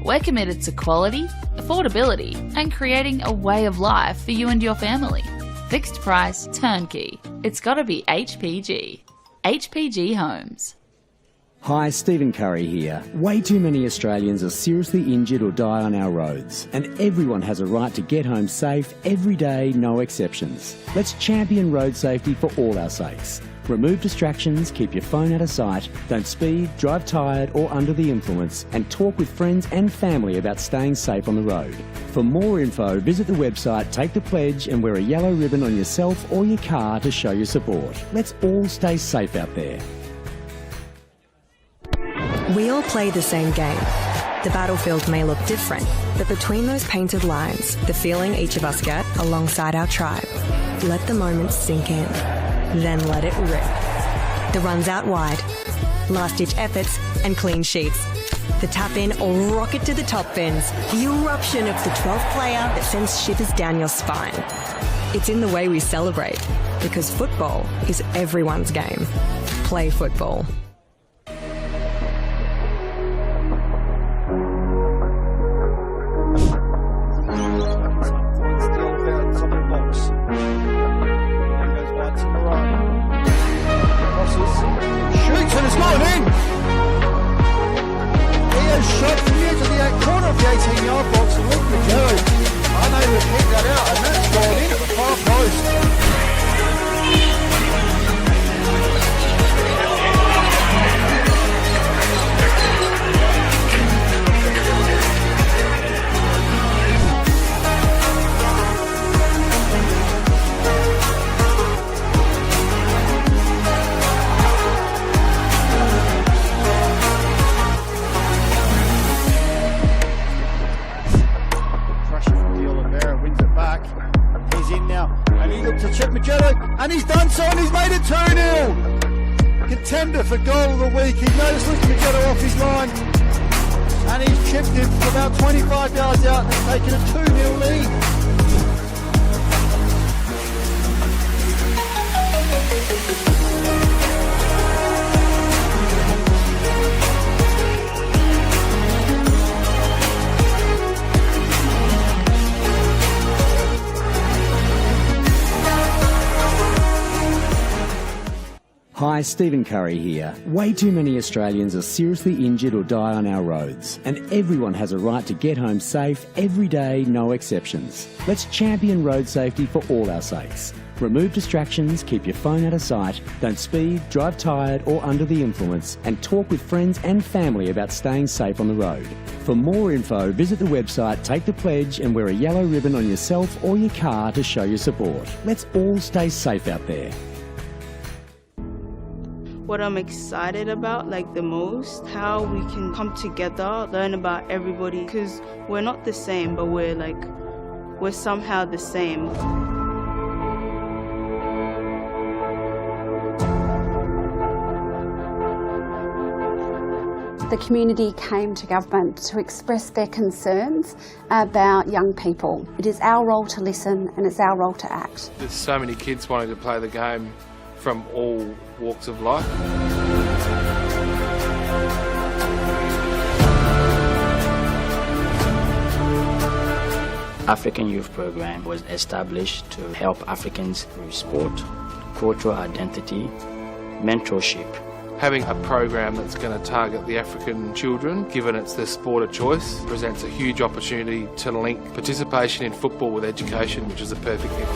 We're committed to quality, affordability and creating a way of life for you and your family. Fixed price, turnkey. It's gotta be HPG. HPG Homes. Hi, Stephen Curry here. Way too many Australians are seriously injured or die on our roads, and everyone has a right to get home safe every day, no exceptions. Let's champion road safety for all our sakes. Remove distractions, keep your phone out of sight, don't speed, drive tired or under the influence, and talk with friends and family about staying safe on the road. For more info, visit the website, take the pledge and wear a yellow ribbon on yourself or your car to show your support. Let's all stay safe out there. We all play the same game. The battlefield may look different, but between those painted lines, the feeling each of us get alongside our tribe. Let the moment sink in, then let it rip. The runs out wide, last-ditch efforts and clean sheets. The tap-in or rocket to the top bins. The eruption of the 12th player that sends shivers down your spine. It's in the way we celebrate, because football is everyone's game. Play football. And he's done so, and he's made it 2-0. Contender for goal of the week. He noticed Magetto off his line, and he's chipped him from about 25 yards out and taken a 2-0 lead. Hi, Stephen Curry here. Way too many Australians are seriously injured or die on our roads, and everyone has a right to get home safe every day, no exceptions. Let's champion road safety for all our sakes. Remove distractions, keep your phone out of sight, don't speed, drive tired or under the influence, and talk with friends and family about staying safe on the road. For more info, visit the website, take the pledge and wear a yellow ribbon on yourself or your car to show your support. Let's all stay safe out there. What I'm excited about, the most, how we can come together, learn about everybody, because we're not the same, but we're somehow the same. The community came to government to express their concerns about young people. It is our role to listen and it's our role to act. There's so many kids wanting to play the game from all walks of life. African Youth Program was established to help Africans through sport, cultural identity, mentorship. Having a program that's going to target the African children, given it's their sport of choice, presents a huge opportunity to link participation in football with education, which is a perfect fit.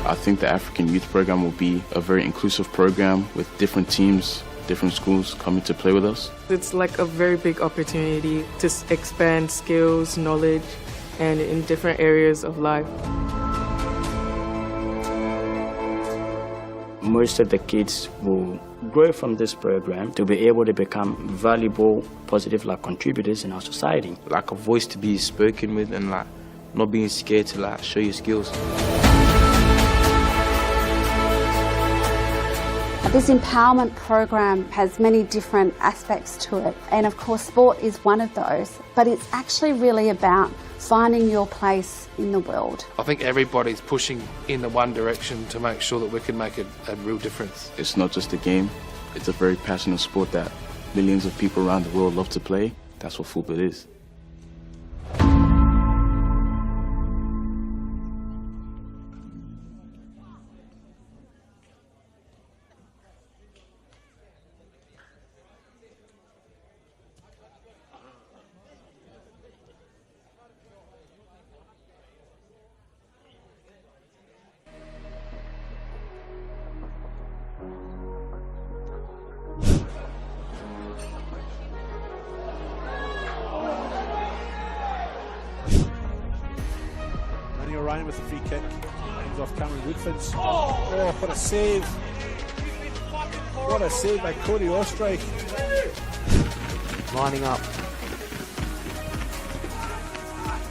I think the African Youth Program will be a very inclusive program with different teams, different schools coming to play with us. It's a very big opportunity to expand skills, knowledge, and in different areas of life. Most of the kids will grow from this program to be able to become valuable, positive contributors in our society. A voice to be spoken with and not being scared to show your skills. This empowerment program has many different aspects to it, and of course sport is one of those, but it's actually really about finding your place in the world. I think everybody's pushing in the one direction to make sure that we can make a real difference. It's not just a game, it's a very passionate sport that millions of people around the world love to play. That's what football is. Ryan with the free kick. Comes off Cameron Woodfins. Oh, what a save. What a save by Cody Ostreich. Lining up.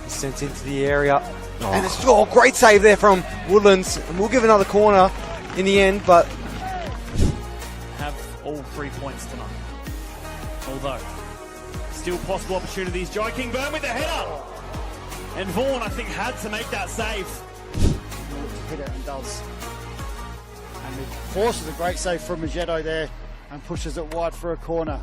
He's sent into the area. And it's great save there from Woodlands. And we'll give another corner in the end, but have all 3 points tonight. Although, still possible opportunities. Joy King-Burn with the header. And Vaughan, I think, had to make that save. Hit it and does. And it forces a great save from Magetto there and pushes it wide for a corner.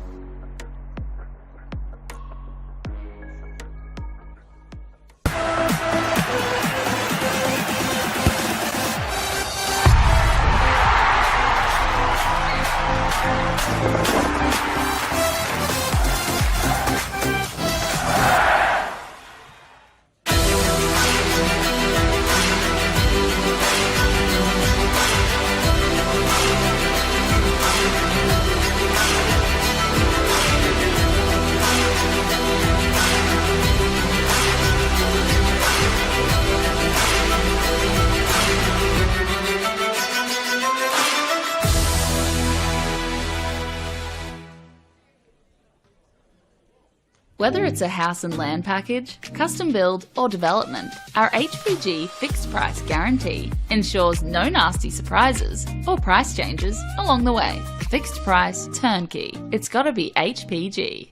Whether it's a house and land package, custom build or development, our HPG fixed price guarantee ensures no nasty surprises or price changes along the way. Fixed price turnkey. It's gotta be HPG.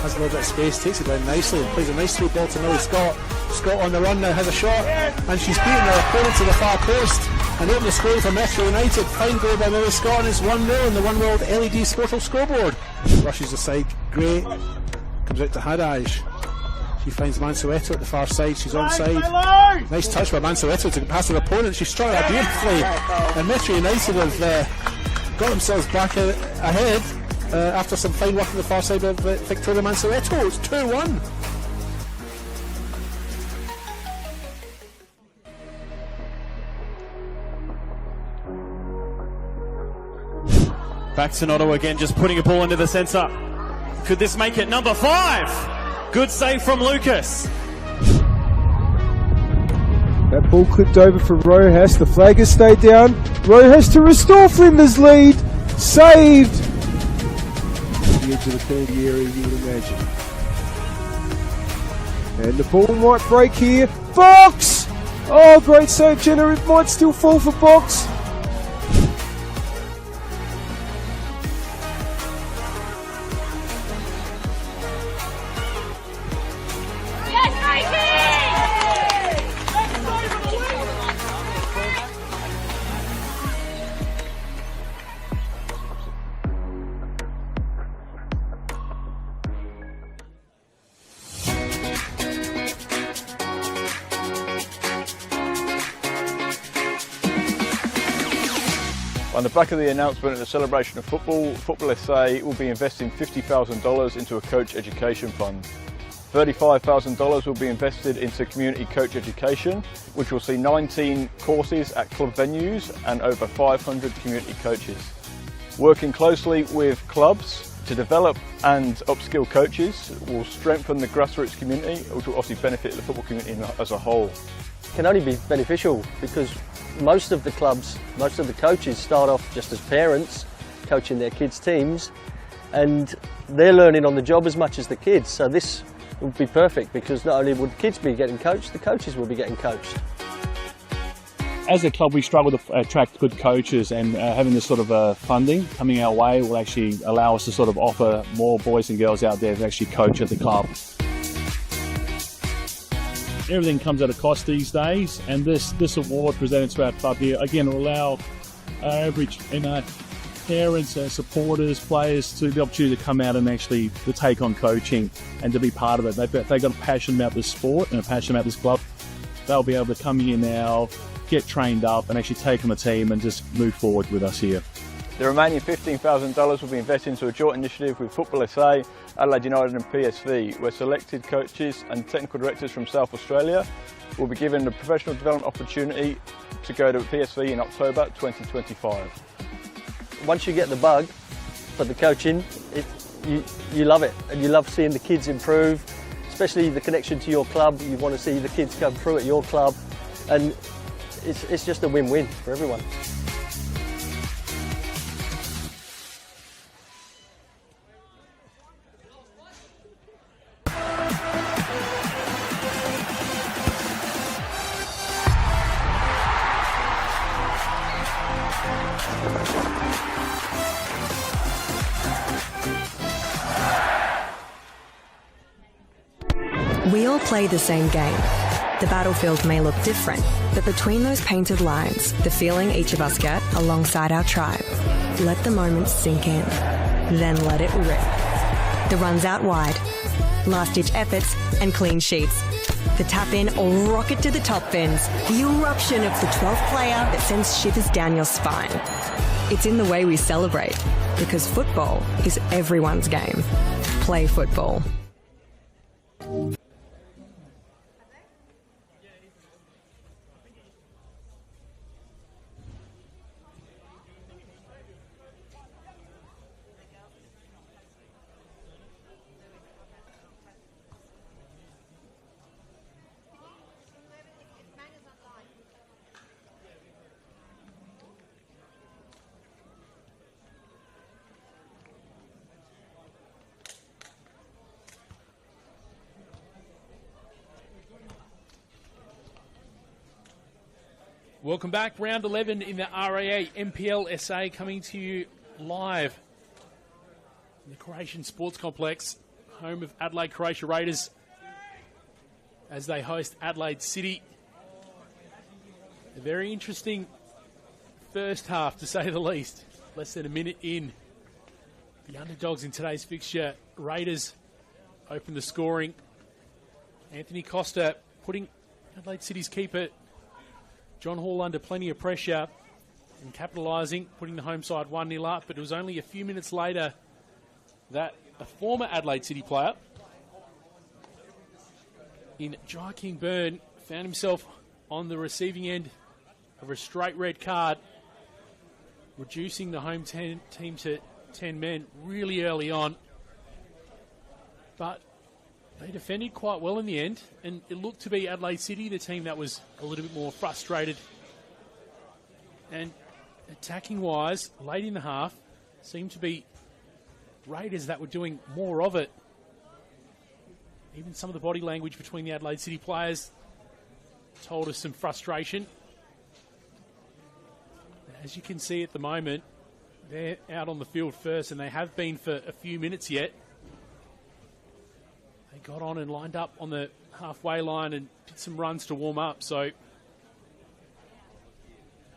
Has a little bit of space, takes it down nicely and plays a nice sweet ball to Millie Scott. Scott on the run now has a shot and she's beaten her opponent to the far post and opened the score for Metro United. Fine goal by Millie Scott and it's 1-0 on the One World LED Sportal scoreboard. Rushes aside, great. Comes out to Hadaj. She finds Mansueto at the far side, she's onside. Nice touch by Mansueto to pass her opponent, she struck that beautifully. And Metro United have got themselves back ahead. After some fine work on the far side of Victoria Mansueto. It's 2-1. Back to Noto again, just putting a ball into the centre. Could this make it number 5? Good save from Lucas. That ball clipped over from Rojas. The flag has stayed down. Rojas to restore Flinders' lead. Saved. The edge of the penalty area, you would imagine. And the ball might break here. Box! Oh, great save, Jenner. It might still fall for Box. On the back of the announcement at the celebration of football, NPLSA will be investing $50,000 into a coach education fund. $35,000 will be invested into community coach education, which will see 19 courses at club venues and over 500 community coaches. Working closely with clubs to develop and upskill coaches will strengthen the grassroots community, which will obviously benefit the football community as a whole. It can only be beneficial because most of the clubs, most of the coaches start off just as parents coaching their kids' teams, and they're learning on the job as much as the kids. So this would be perfect because not only would kids be getting coached, the coaches will be getting coached. As a club, we struggle to attract good coaches, and having this sort of funding coming our way will actually allow us to sort of offer more boys and girls out there to actually coach at the club. Everything comes at a cost these days, and this award presented to our club here, again, will allow our average parents, supporters, players to the opportunity to come out and actually to take on coaching and to be part of it. They've got a passion about this sport and a passion about this club. They'll be able to come here now, get trained up and actually take on the team and just move forward with us here. The remaining $15,000 will be invested into a joint initiative with FootballSA, Adelaide United and PSV, where selected coaches and technical directors from South Australia will be given a professional development opportunity to go to PSV in October 2025. Once you get the bug for the coaching, you love it, and you love seeing the kids improve, especially the connection to your club. You want to see the kids come through at your club, and it's just a win-win for everyone. We all play the same game. The battlefield may look different, but between those painted lines, the feeling each of us get alongside our tribe. Let the moment sink in, then let it rip. The runs out wide, last-ditch efforts and clean sheets. The tap-in or rocket to the top bins. The eruption of the 12th player that sends shivers down your spine. It's in the way we celebrate, because football is everyone's game. Play football. Welcome back. Round 11 in the RAA NPLSA coming to you live in the Croatian Sports Complex, home of Adelaide Croatia Raiders as they host Adelaide City. A very interesting first half, to say the least. Less than a minute in. The underdogs in today's fixture, Raiders, open the scoring. Anthony Costa putting Adelaide City's keeper John Hall under plenty of pressure and capitalising, putting the home side 1-0 up. But it was only a few minutes later that a former Adelaide City player in Joaquin Byrne found himself on the receiving end of a straight red card, reducing the home team to 10 men really early on. But they defended quite well in the end, and it looked to be Adelaide City, the team that was a little bit more frustrated. And attacking-wise, late in the half, seemed to be Raiders that were doing more of it. Even some of the body language between the Adelaide City players told us some frustration. As you can see at the moment, they're out on the field first, and they have been for a few minutes yet. They got on and lined up on the halfway line and did some runs to warm up, so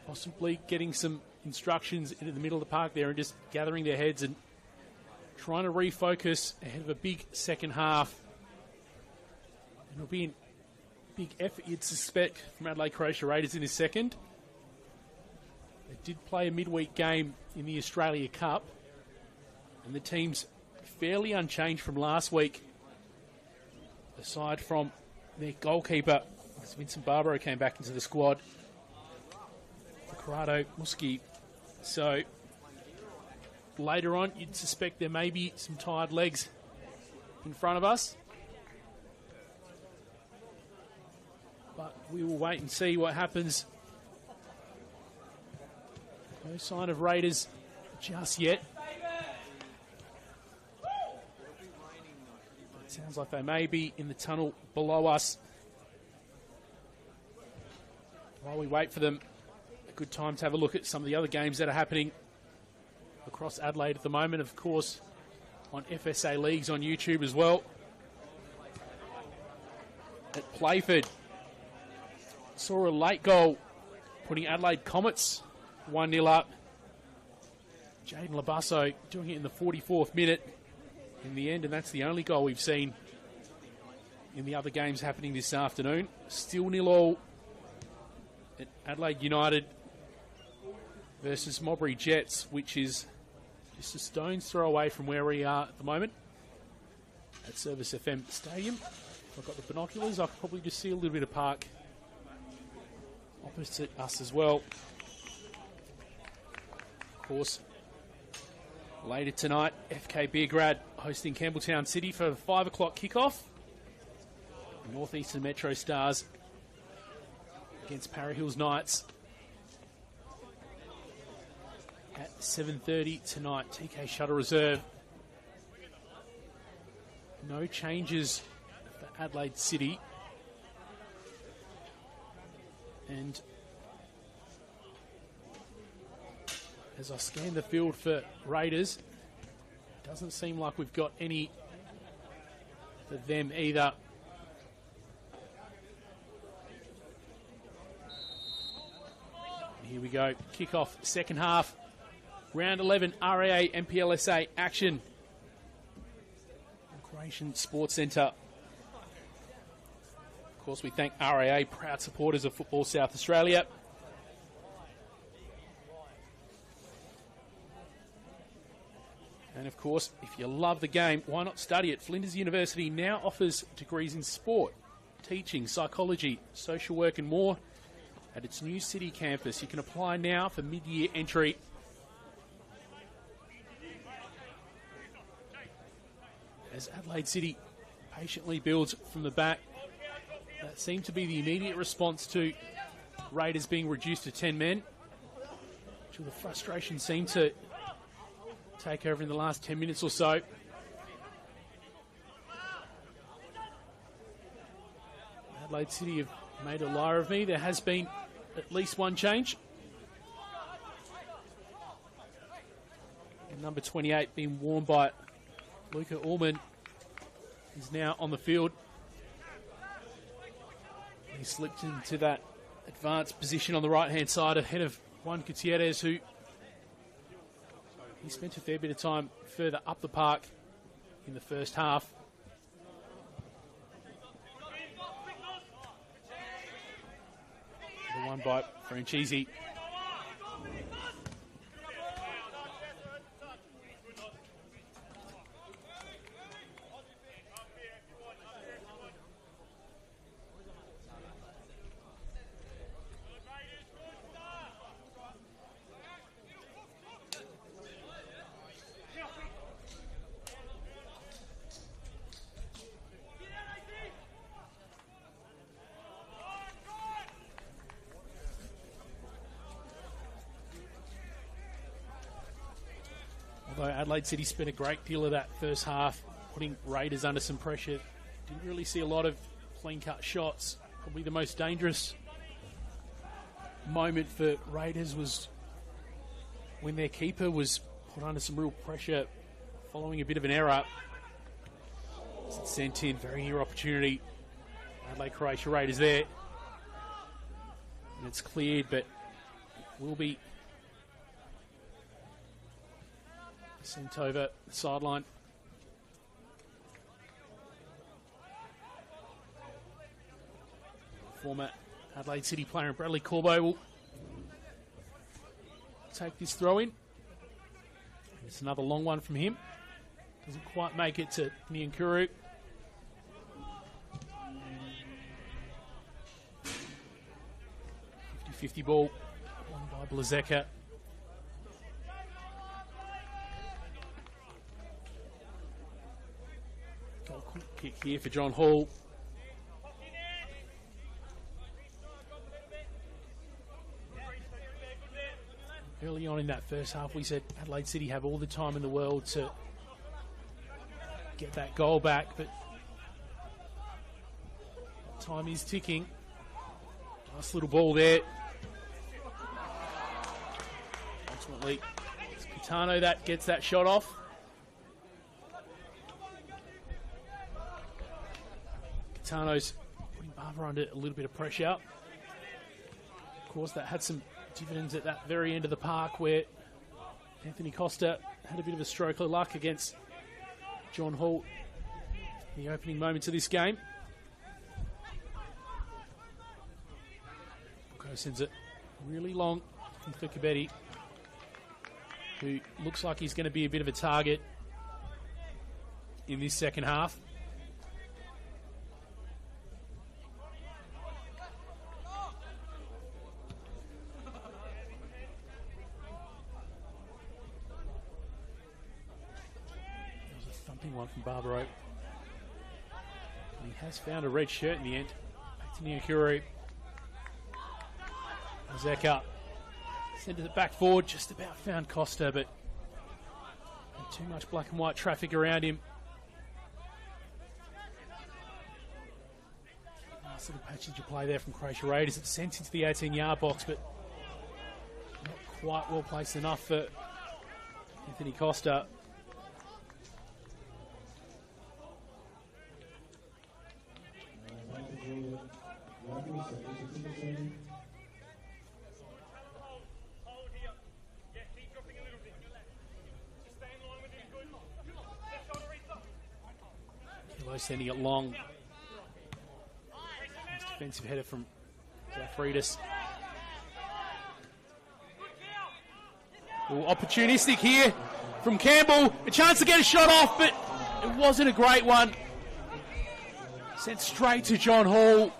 possibly getting some instructions into the middle of the park there and just gathering their heads and trying to refocus ahead of a big second half. And it'll be a big effort, you'd suspect, from Adelaide Croatia Raiders in this second. They did play a midweek game in the Australia Cup, and the team's fairly unchanged from last week. aside from their goalkeeper, as Vincent Barbaro came back into the squad, Corrado Muschi. So later on, you'd suspect there may be some tired legs in front of us. But we will wait and see what happens. No sign of Raiders just yet. It sounds like they may be in the tunnel below us. While we wait for them, a good time to have a look at some of the other games that are happening across Adelaide at the moment. Of course, on FSA Leagues on YouTube as well. At Playford, saw a late goal putting Adelaide Comets 1-0 up. Jaden Labasso doing it in the 44th minute in the end, and that's the only goal we've seen in the other games happening this afternoon. Still 0-0 at Adelaide United versus Mowbray Jets, which is just a stone's throw away from where we are at the moment at Service FM Stadium. If I've got the binoculars, I could probably just see a little bit of park opposite us as well. Of course, later tonight, FK Beergrad hosting Campbelltown City for the 5 o'clock kickoff. Northeastern Metro Stars against Parra Hills Knights at 7:30 tonight. TK Shuttle Reserve. No changes for Adelaide City. And as I scan the field for Raiders, doesn't seem like we've got any for them either. Here we go, kick-off, second half. Round 11, RAA NPLSA action. Croatian Sports Centre. Of course, we thank RAA, proud supporters of Football South Australia. And of course, if you love the game, why not study it? Flinders University now offers degrees in sport, teaching, psychology, social work and more at its new city campus. You can apply now for mid-year entry. As Adelaide City patiently builds from the back, that seemed to be the immediate response to Raiders being reduced to 10 men. Which the frustration seemed to take over in the last 10 minutes or so. Adelaide City have made a liar of me. There has been at least one change. And number 28 being worn by Luca Ullman is now on the field. He slipped into that advanced position on the right-hand side ahead of Juan Gutierrez, who he spent a fair bit of time further up the park in the first half. The one by Francesi. Although Adelaide City spent a great deal of that first half putting Raiders under some pressure, didn't really see a lot of clean-cut shots. Probably the most dangerous moment for Raiders was when their keeper was put under some real pressure following a bit of an error. It's sent in, very near opportunity. Adelaide Croatia Raiders there. And it's cleared, but will be sent over the sideline. Former Adelaide City player Bradley Corbo will take this throw in. It's another long one from him. Doesn't quite make it to Niankuru. 50-50 ball, won by Blazeka. Goal kick here for John Hall. Early on in that first half, we said Adelaide City have all the time in the world to get that goal back, but time is ticking. Nice little ball there. Ultimately, it's Kitano that gets that shot off. Kitano's putting Barber under a little bit of pressure. Of course, that had some dividends at that very end of the park where Anthony Costa had a bit of a stroke of luck against John Hall in the opening moments of this game. Buko sends it really long for Kabetti, who looks like he's going to be a bit of a target in this second half. One from Barbaro. And he has found a red shirt in the end. Back to Nyakuru. Zeka sends it back forward, just about found Costa, but too much black and white traffic around him. Nice little passage of play there from Croatia Raiders. It's sent into the 18-yard box, but not quite well placed enough for Anthony Costa. Sending it long. Nice defensive header from Zafridis. Opportunistic here from Campbell. A chance to get a shot off, but it wasn't a great one. Sent straight to John Hall.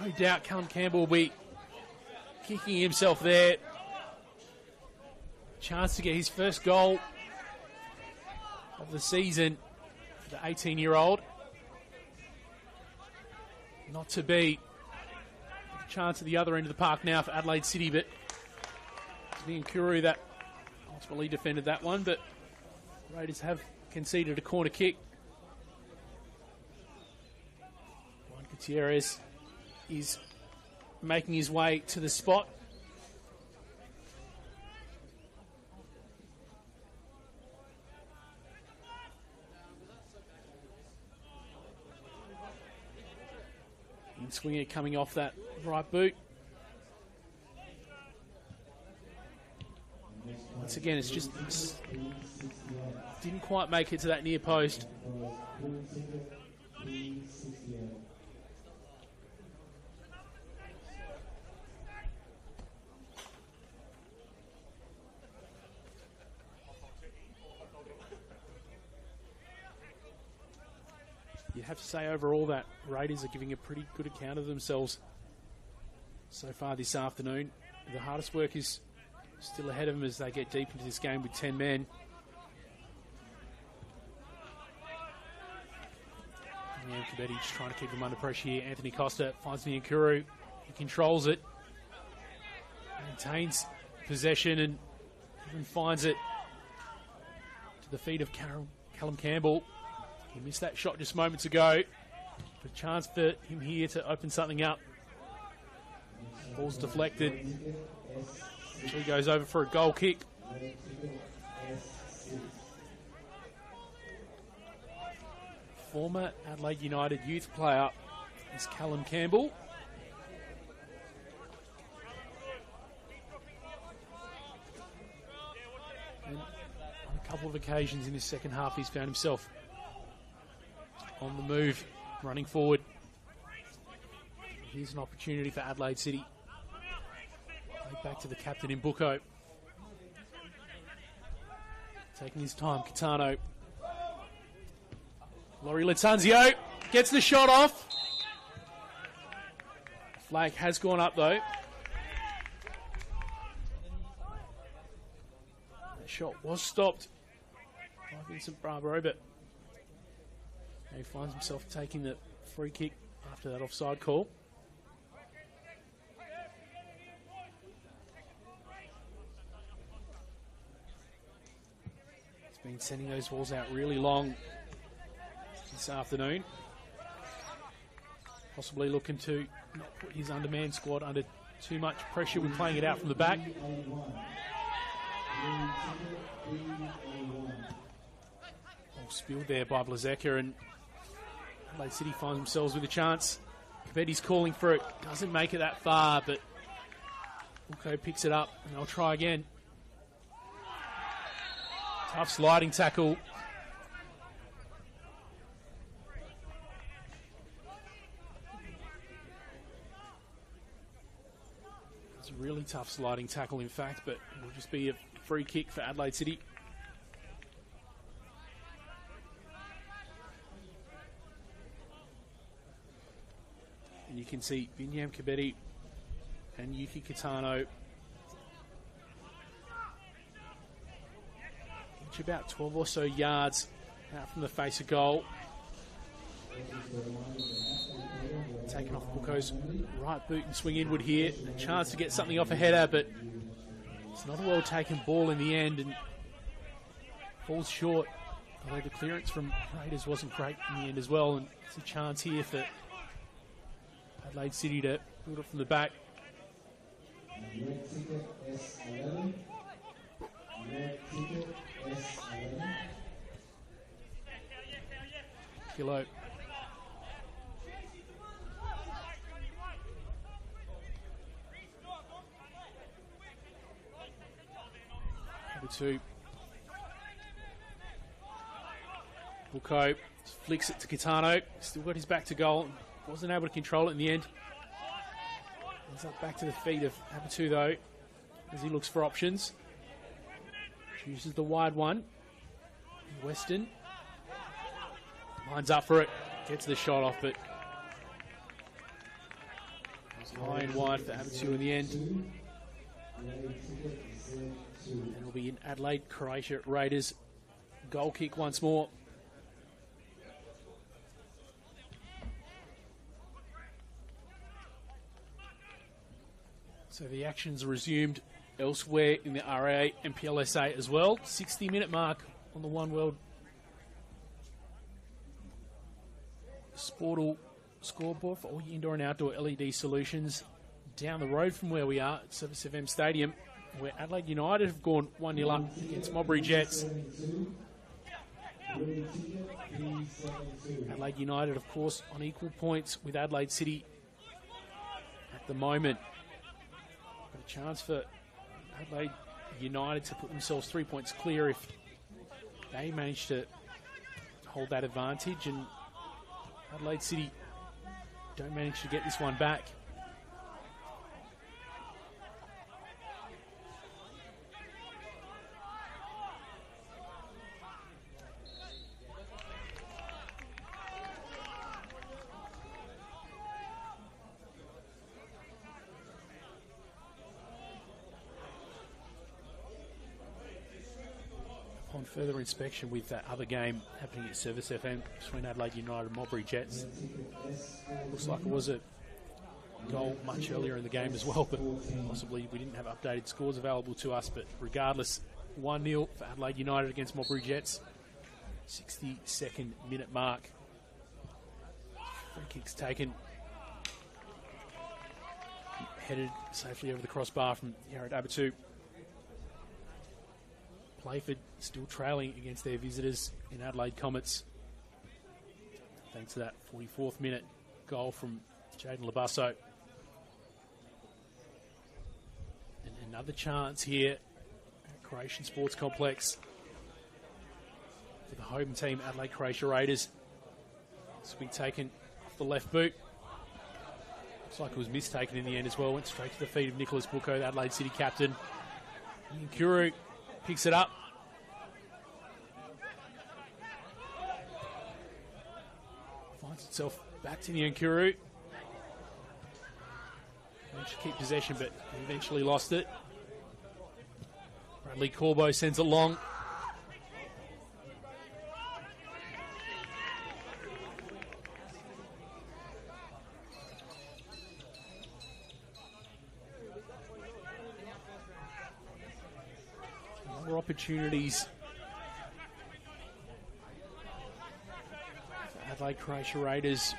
No doubt Callum Campbell will be kicking himself there. Chance to get his first goal of the season. The 18-year-old. Not to be. A chance at the other end of the park now for Adelaide City, but it's the Nkuru that ultimately defended that one, but Raiders have conceded a corner kick. Juan Gutierrez is making his way to the spot. Swinging it coming off that right boot. Once again, it's just didn't quite make it to that near post. You have to say overall that Raiders are giving a pretty good account of themselves so far this afternoon. The hardest work is still ahead of them as they get deep into this game with 10 men. Yeah, Kabetti just trying to keep them under pressure here. Anthony Costa finds the Nkuru. He controls it. Maintains possession and even finds it to the feet of Callum Campbell. He missed that shot just moments ago. A chance for him here to open something up. Ball's deflected. Actually goes over for a goal kick. Former Adelaide United youth player is Callum Campbell. And on a couple of occasions in his second half, he's found himself on the move, running forward. Here's an opportunity for Adelaide City. Back to the captain in Buko. Taking his time, Kitano. Laurie Latanzio gets the shot off. Flag has gone up though. That shot was stopped by Vincent Barbaro, but he finds himself taking the free kick after that offside call. He's been sending those balls out really long this afternoon. Possibly looking to not put his underman squad under too much pressure when playing it out from the back. Ball spilled there by Blazeka, and Adelaide City finds themselves with a chance. Cabetti's calling for it, doesn't make it that far, but Buko picks it up and they'll try again. Tough sliding tackle. It's a really tough sliding tackle, in fact, but it will just be a free kick for Adelaide City. And you can see Binyam Kabetti and Yuki Kitano each about 12 or so yards out from the face of goal. Taking off Buko's right boot and swing inward here. A chance to get something off a header, but it's not a well taken ball in the end and falls short. Although the clearance from Raiders wasn't great in the end as well, and it's a chance here for Adelaide City to build it from the back. Kilo. Number 2. Buko flicks it to Kitano. Still got his back to goal. Wasn't able to control it in the end. Ends up back to the feet of Abatu though, as he looks for options. Chooses the wide one. Weston lines up for it. Gets the shot off, but it was high and wide for Abatu in the end. And it'll be an Adelaide Croatia Raiders goal kick once more. So the action's resumed elsewhere in the RA NPLSA as well. 60-minute mark on the One World Sportal scoreboard for all your indoor and outdoor LED solutions. Down the road from where we are at Service FM Stadium, where Adelaide United have gone 1-0 up against Mowbray Jets. Adelaide United, of course, on equal points with Adelaide City at the moment. Got a chance for Adelaide United to put themselves 3 points clear if they manage to hold that advantage, and Adelaide City don't manage to get this one back. On further inspection with that other game happening at Service FM between Adelaide United and Mowbray Jets, looks like it was a goal much earlier in the game as well, but possibly we didn't have updated scores available to us. But regardless, 1-0 for Adelaide United against Mowbray Jets. 62nd minute mark. Free kicks taken. Headed safely over the crossbar from Yared Abatu. Playford still trailing against their visitors in Adelaide Comets, thanks to that 44th minute goal from Jaden Labasso. And another chance here at Croatian Sports Complex for the home team, Adelaide Croatia Raiders. This will be taken off the left boot. Looks like it was mistaken in the end as well. Went straight to the feet of Nicholas Buko, the Adelaide City captain. Nkuru picks it up. Finds itself back to the Nkuru. managed to keep possession, but eventually lost it. Bradley Corbo sends it long. More opportunities for Adelaide Croatia Raiders.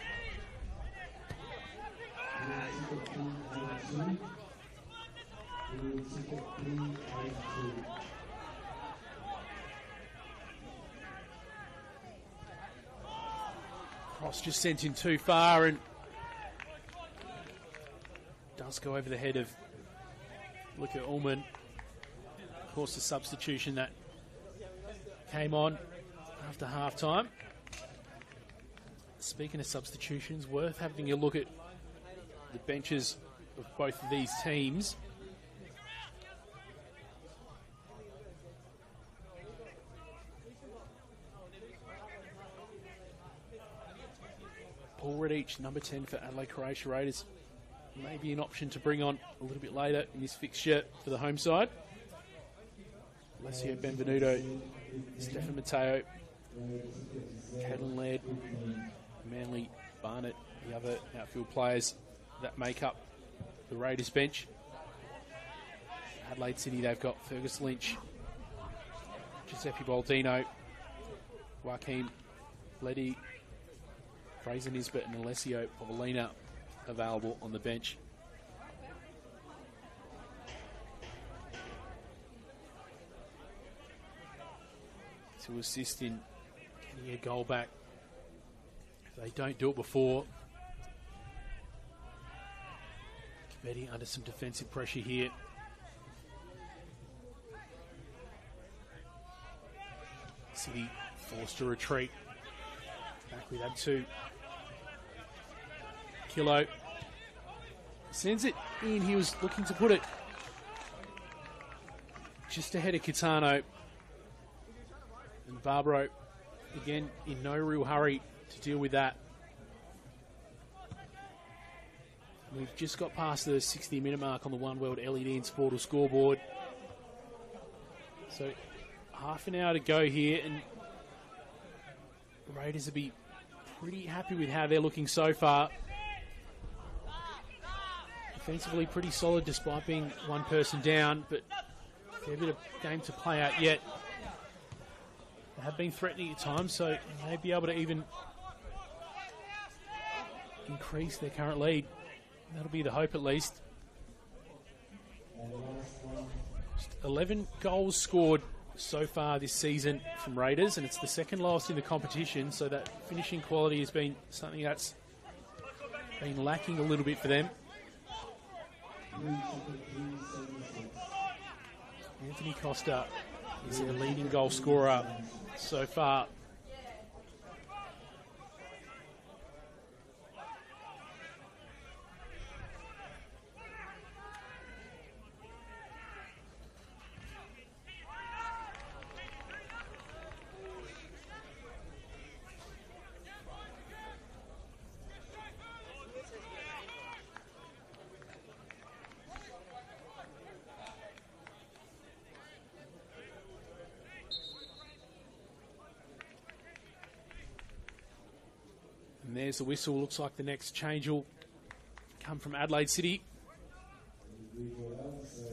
Cross just sent in too far and does go over the head of Luca Ullman. Of course, the substitution that came on after half-time. Speaking of substitutions, worth having a look at the benches of both of these teams. Paul Redic, number 10 for Adelaide Croatia Raiders. Maybe an option to bring on a little bit later in this fixture for the home side. Alessio Benvenuto, Stefan Matteo, Caitlin Laird, Manly Barnett, the other outfield players that make up the Raiders bench. Adelaide City, they've got Fergus Lynch, Giuseppe Baldino, Joaquim Leddy, Fraser Nisbet and Alessio Povolina available on the bench. To assist in getting a goal back. If they don't do it before, Cometti under some defensive pressure here. City forced to retreat. Back with Abtu. Kilo sends it in. He was looking to put it just ahead of Kitano. And Barbaro, again, in no real hurry to deal with that. We've just got past the 60-minute mark on the One World LED and Sportal scoreboard. So half an hour to go here, and the Raiders will be pretty happy with how they're looking so far. Defensively pretty solid despite being one person down, but a fair bit of game to play out yet. They have been threatening at times, so they may be able to even increase their current lead. That'll be the hope at least. Just 11 goals scored so far this season from Raiders, and it's the second lowest in the competition, so that finishing quality has been something that's been lacking a little bit for them. Anthony Costa is their leading goal scorer so far. And there's the whistle. Looks like the next change will come from Adelaide City.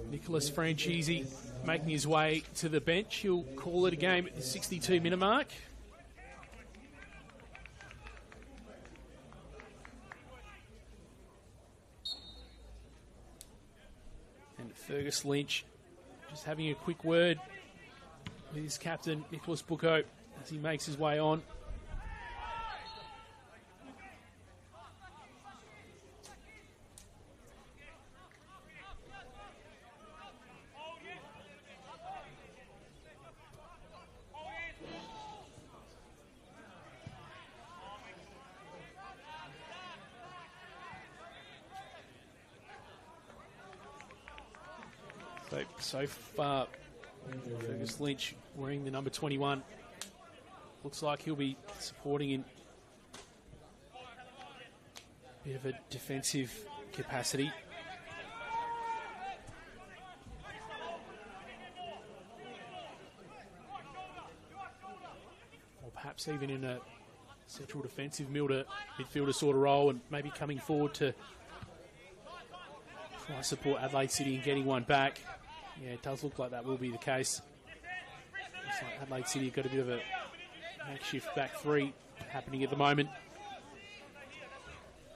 Nicholas Franchisi making his way to the bench. He'll call it a game at the 62-minute mark. And Fergus Lynch just having a quick word with his captain, Nicholas Bucco, as he makes his way on. So far, Fergus Lynch wearing the number 21. Looks like he'll be supporting in a bit of a defensive capacity. perhaps even in a central defensive midfielder sort of role, and maybe coming forward to try to support Adelaide City and getting one back. Yeah, it does look like that will be the case. Looks like Adelaide City got a bit of a makeshift back three happening at the moment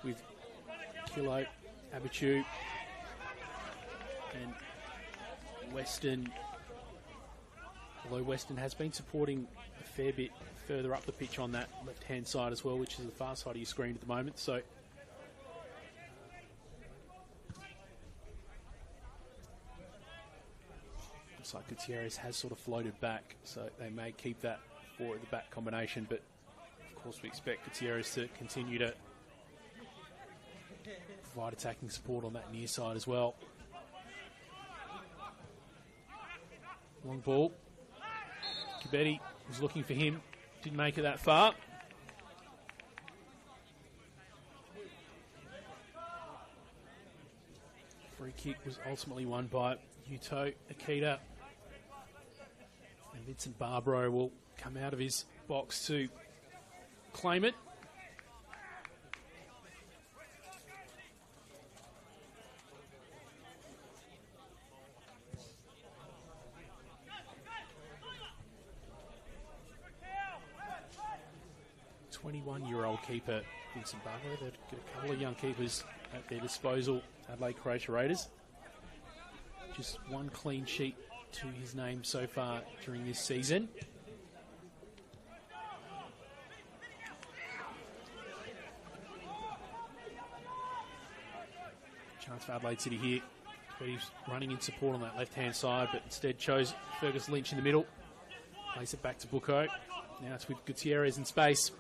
with Kilo, Abichu, and Weston. Although Weston has been supporting a fair bit further up the pitch on that left-hand side as well, which is the far side of your screen at the moment. So looks like Gutierrez has sort of floated back, so they may keep that for the back combination. But of course, we expect Gutierrez to continue to provide attacking support on that near side as well. Long ball. Kibeti was looking for him. Didn't make it that far. Free kick was ultimately won by Yuto Akita. And Vincent Barbaro will come out of his box to claim it. Keeper Vincent Barbaro. They've got a couple of young keepers at their disposal. Adelaide Croatia Raiders. Just one clean sheet to his name so far during this season. Chance for Adelaide City here. He's running in support on that left-hand side, but instead chose Fergus Lynch in the middle. Plays it back to Bucco. Now it's with Gutierrez in space.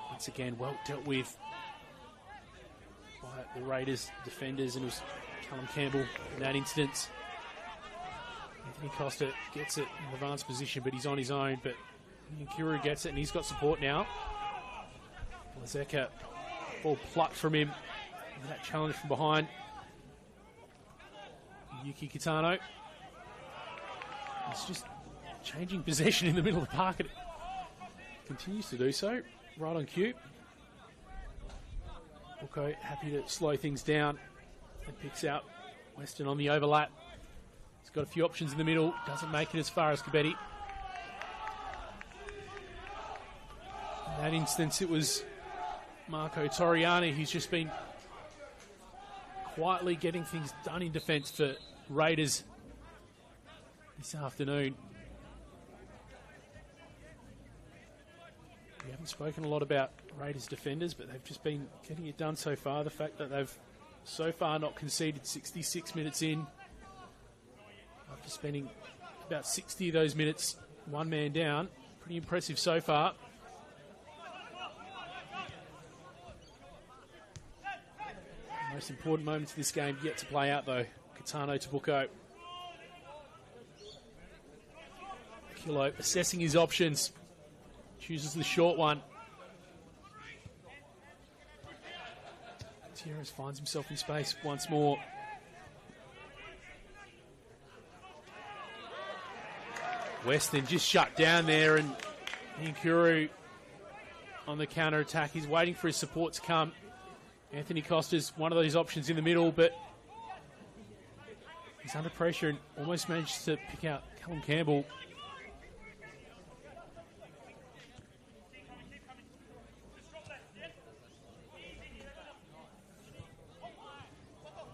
Once again, well dealt with by the Raiders defenders, and it was Callum Campbell in that instance. Anthony Costa gets it in advanced position, but he's on his own. But Nkuru gets it, and he's got support now. Lazeka, ball plucked from him. And that challenge from behind. Yuki Kitano. It's just changing possession in the middle of the park. It continues to do so. Right on cue. Bucco happy to slow things down and picks out Weston on the overlap. He's got a few options in the middle. Doesn't make it as far as Kibeti. In that instance, it was Marco Torriani who's just been quietly getting things done in defence for Raiders this afternoon. We haven't spoken a lot about Raiders defenders, but they've just been getting it done so far. The fact that they've so far not conceded 66 minutes in, after spending about 60 of those minutes one man down. Pretty impressive so far. The most important moments of this game yet to play out though. Kitano to Bucco. Kilo assessing his options. Chooses the short one. Gutierrez finds himself in space once more. Weston just shut down there, and Nkuru on the counter-attack. He's waiting for his support to come. Anthony Costa's one of those options in the middle, but he's under pressure and almost managed to pick out Callum Campbell.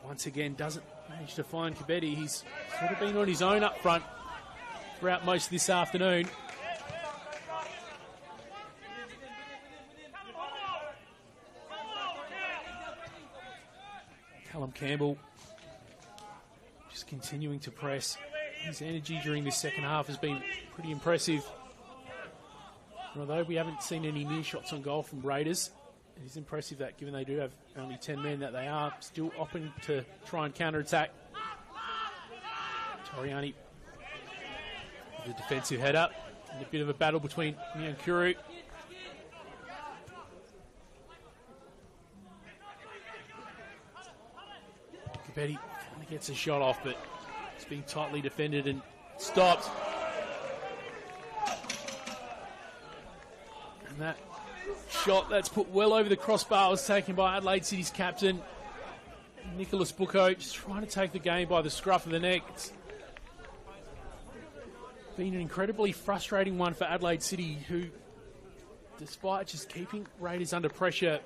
Once again, doesn't manage to find Kibeti. He's sort of been on his own up front throughout most of this afternoon. Callum Campbell just continuing to press. His energy during this second half has been pretty impressive. And although we haven't seen any near shots on goal from Raiders, it is impressive that given they do have only 10 men, that they are still opting to try and counter-attack. Torriani with the defensive header. And a bit of a battle between Nkuru. Kibeti finally gets a shot off, but It's being tightly defended and stopped. And that shot that's put well over the crossbar was taken by Adelaide City's captain, Nicholas Bucco, just trying to take the game by the scruff of the neck. It's been an incredibly frustrating one for Adelaide City, who, despite just keeping Raiders under pressure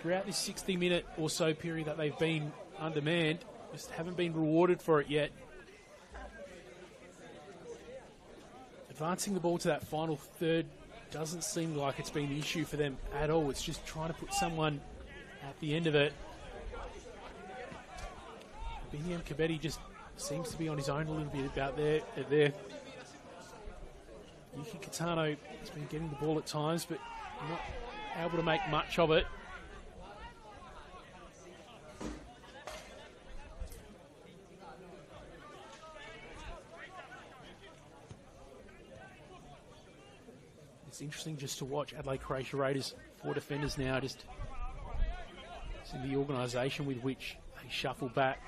throughout this 60-minute or so period that they've been undermanned, just haven't been rewarded for it yet. Advancing the ball to that final third doesn't seem like it's been the issue for them at all. It's just trying to put someone at the end of it. Biniam Kabedi just seems to be on his own a little bit about there. Yuki Kitano has been getting the ball at times, but not able to make much of it. It's interesting just to watch Adelaide Croatia Raiders, 4 defenders now, just see the organisation with which they shuffle back.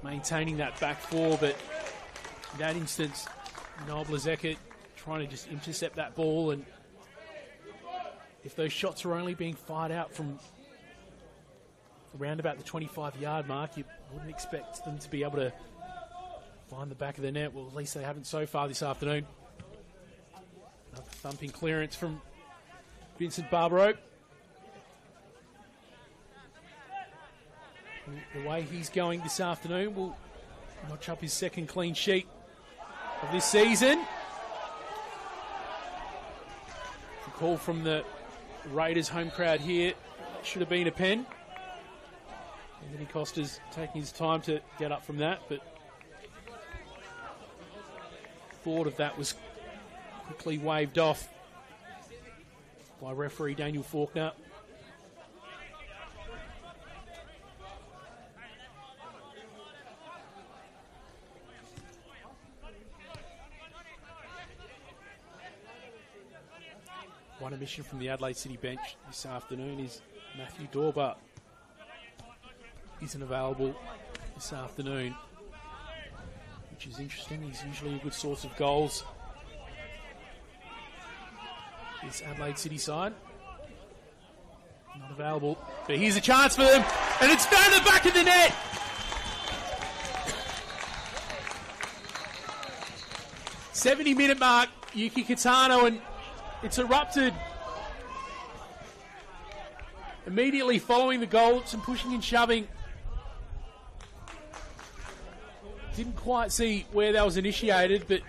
Maintaining that back four, but in that instance, Noel Blazeka trying to just intercept that ball, and if those shots are only being fired out from around about the 25-yard mark, you wouldn't expect them to be able to find the back of the net. Well, at least they haven't so far this afternoon. Another thumping clearance from Vincent Barbaro. The way he's going this afternoon will notch up his second clean sheet of this season. The call from the Raiders home crowd here should have been a pen. Anthony Costa's taking his time to get up from that, but thought of that was quickly waved off by referee Daniel Faulkner. One omission from the Adelaide City bench this afternoon is Matthew Dorber. Isn't available this afternoon, which is interesting. He's usually a good source of goals. This Adelaide City side. Not available, but here's a chance for them, and it's down the back of the net! '70-minute mark, Yuki Kitano, and it's erupted. Immediately following the goal, some pushing and shoving. Didn't quite see where that was initiated, but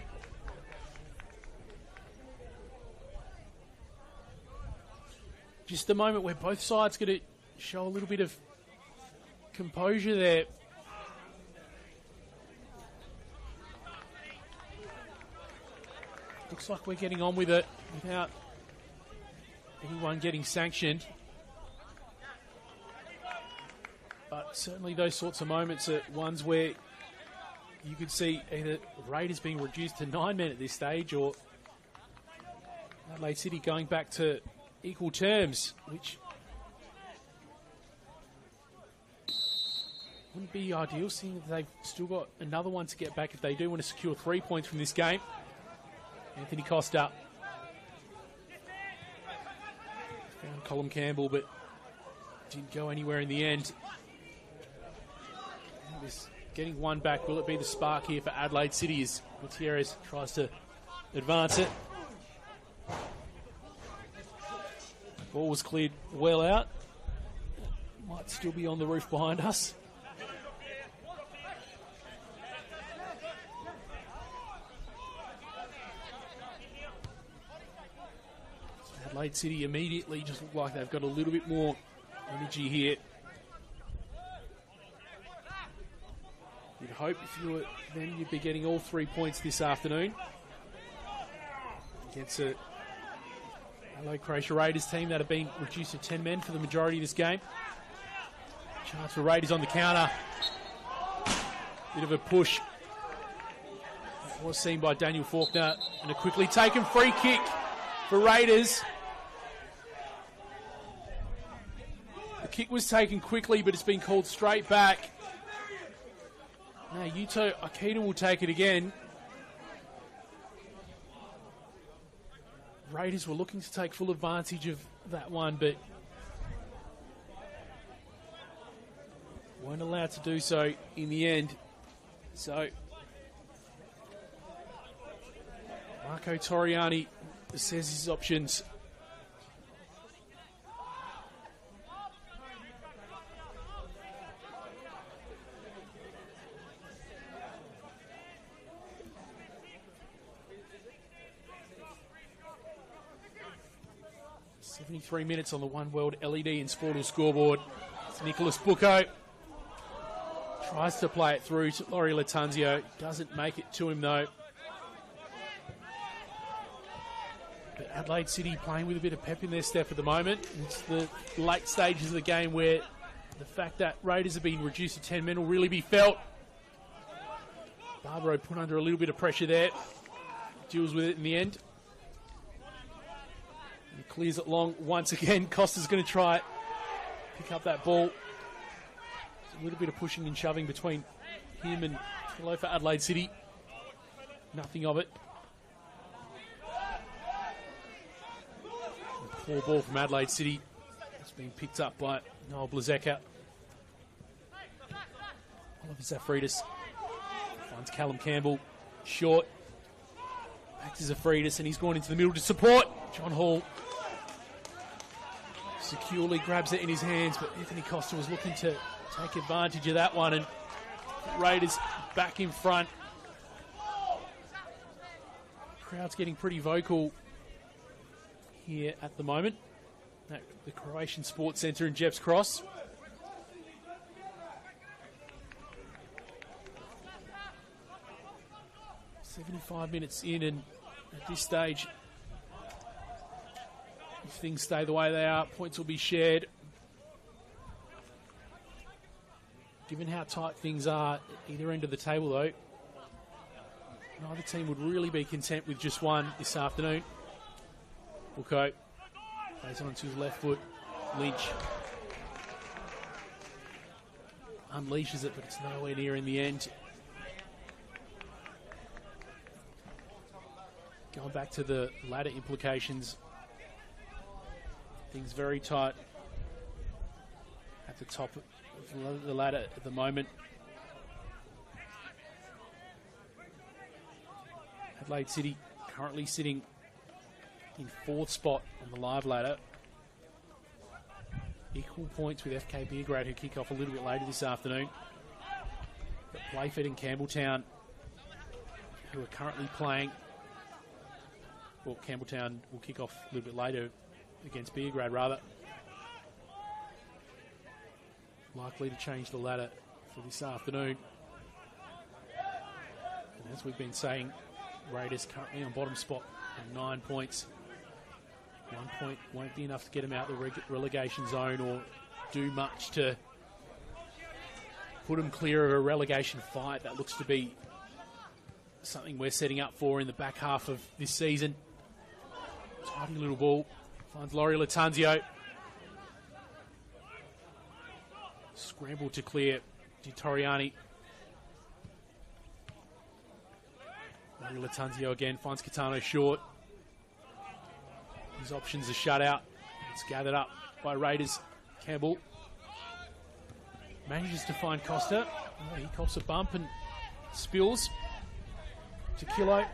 just the moment where both sides got to show a little bit of composure there. Looks like we're getting on with it without anyone getting sanctioned. But certainly those sorts of moments are ones where you could see either Raiders being reduced to 9 men at this stage, or Adelaide City going back to equal terms, which wouldn't be ideal, seeing that they've still got another one to get back if they do want to secure 3 points from this game. Anthony Costa found Colin Campbell, but didn't go anywhere in the end. This getting one back, will it be the spark here for Adelaide City as Gutierrez tries to advance it? Ball was cleared well out. Might still be on the roof behind us. Adelaide City immediately just look like they've got a little bit more energy here. You'd hope if you were them, you'd be getting all 3 points this afternoon against a Adelaide Croatia Raiders team that have been reduced to 10 men for the majority of this game. Chance for Raiders on the counter. Bit of a push. That was seen by Daniel Faulkner, and a quickly taken free kick for Raiders. kick was taken quickly, but it's been called straight back. Now, Yuto Akita will take it again. Raiders were looking to take full advantage of that one, but weren't allowed to do so in the end. So, Marco Toriani says his options. .73 minutes on the One World LED and Sportal scoreboard. It's Nicholas Bucco. Tries to play it through to Laurie Latanzio. Doesn't make it to him, though. But Adelaide City playing with a bit of pep in their step at the moment. It's the late stages of the game where the fact that Raiders have been reduced to 10 men will really be felt. Barbaro put under a little bit of pressure there. Deals with it in the end. And clears it long once again. Costa's going to try it. Pick up that ball. A little bit of pushing and shoving between him and hello for Adelaide City. Nothing of it. Poor ball from Adelaide City. It's been picked up by Noel Blazeka. Oliver Zafridis finds Callum Campbell. Short. Back to Zafridis, and he's gone into the middle to support. John Hall securely grabs it in his hands, but Anthony Costa was looking to take advantage of that one, and Raiders back in front. Crowd's getting pretty vocal here at the moment at the Croatian Sports Centre in Jeffs Cross. .75 minutes in, and at this stage, if things stay the way they are, points will be shared. Given how tight things are at either end of the table, though, neither team would really be content with just one this afternoon. Bucco plays on to his left foot. Lynch unleashes it, but it's nowhere near in the end. Going back to the ladder implications, things very tight at the top of the ladder at the moment. Adelaide City currently sitting in fourth spot on the live ladder. Equal points with FK Beergrad, who kick off a little bit later this afternoon. But Playford and Campbelltown, who are currently playing. Well, Campbelltown will kick off a little bit later against Beergrad, rather. Likely to change the ladder for this afternoon. And as we've been saying, Raiders currently on bottom spot at 9 points. 1 point won't be enough to get them out of the relegation zone or do much to put them clear of a relegation fight. That looks to be something we're setting up for in the back half of this season. Tidy little ball. Finds Laurie Latanzio. Scramble to clear Di Toriani. Laurie Latanzio again finds Catano short. His options are shut out. It's gathered up by Raiders. Campbell manages to find Costa. Oh, he cops a bump and spills to Kilo.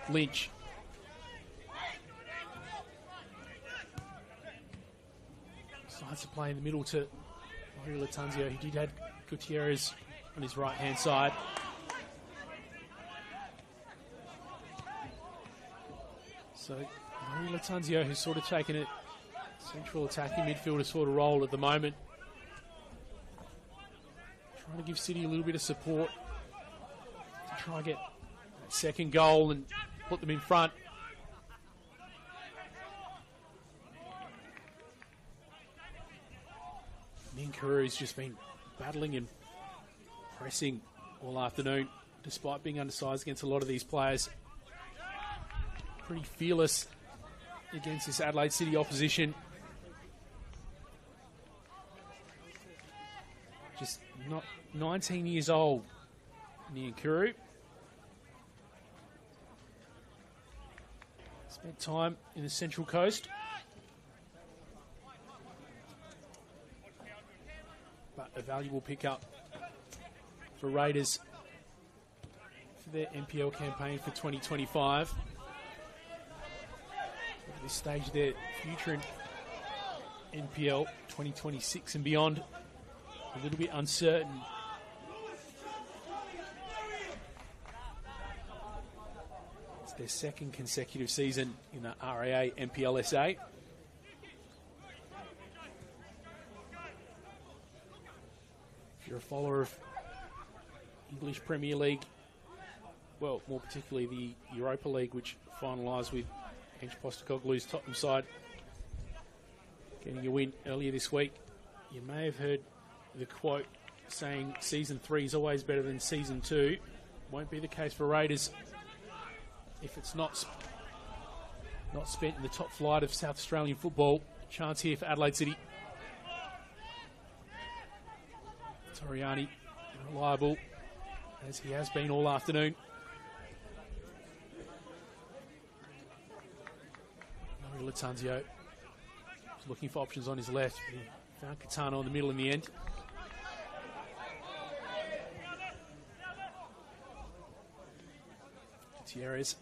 Lynch. Decides to play in the middle to Laurie Latanzio. He did have Gutierrez on his right-hand side. So, Laurie Latanzio, who's sort of taken a central attacking midfielder sort of role at the moment. Trying to give City a little bit of support to try and get that second goal and put them in front. Ning Karu's just been battling and pressing all afternoon, despite being undersized against a lot of these players. Pretty fearless against this Adelaide City opposition. Not 19 years old, Nyankuru. Spent time in the Central Coast. But a valuable pickup for Raiders for their NPL campaign for 2025. At this stage, their future in NPL 2026 and beyond, a little bit uncertain. It's their second consecutive season in the RAA NPLSA. If you're a follower of English Premier League, well, more particularly the Europa League, which finalised with Ange Postecoglou's Tottenham side getting a win earlier this week, you may have heard the quote saying Season 3 is always better than Season 2. Won't be the case for Raiders if it's not spent in the top flight of South Australian football. Chance here for Adelaide City. Toriani, reliable, as he has been all afternoon. Latanzio was looking for options on his left. He found Catano in the middle in the end. Gutierrez.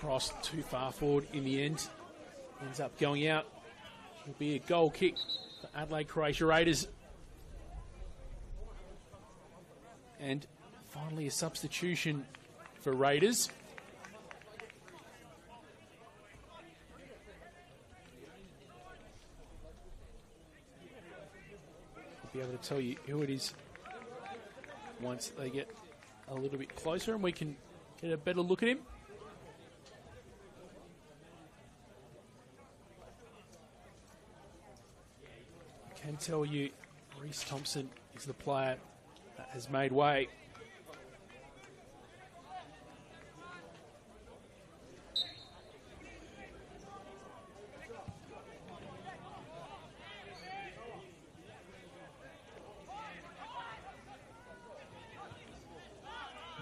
Cross too far forward in the end. Ends up going out. Will be a goal kick for Adelaide Croatia Raiders. And finally a substitution for Raiders. I'll be able to tell you who it is once they get a little bit closer and we can get a better look at him. I can tell you Reece Thompson is the player that has made way.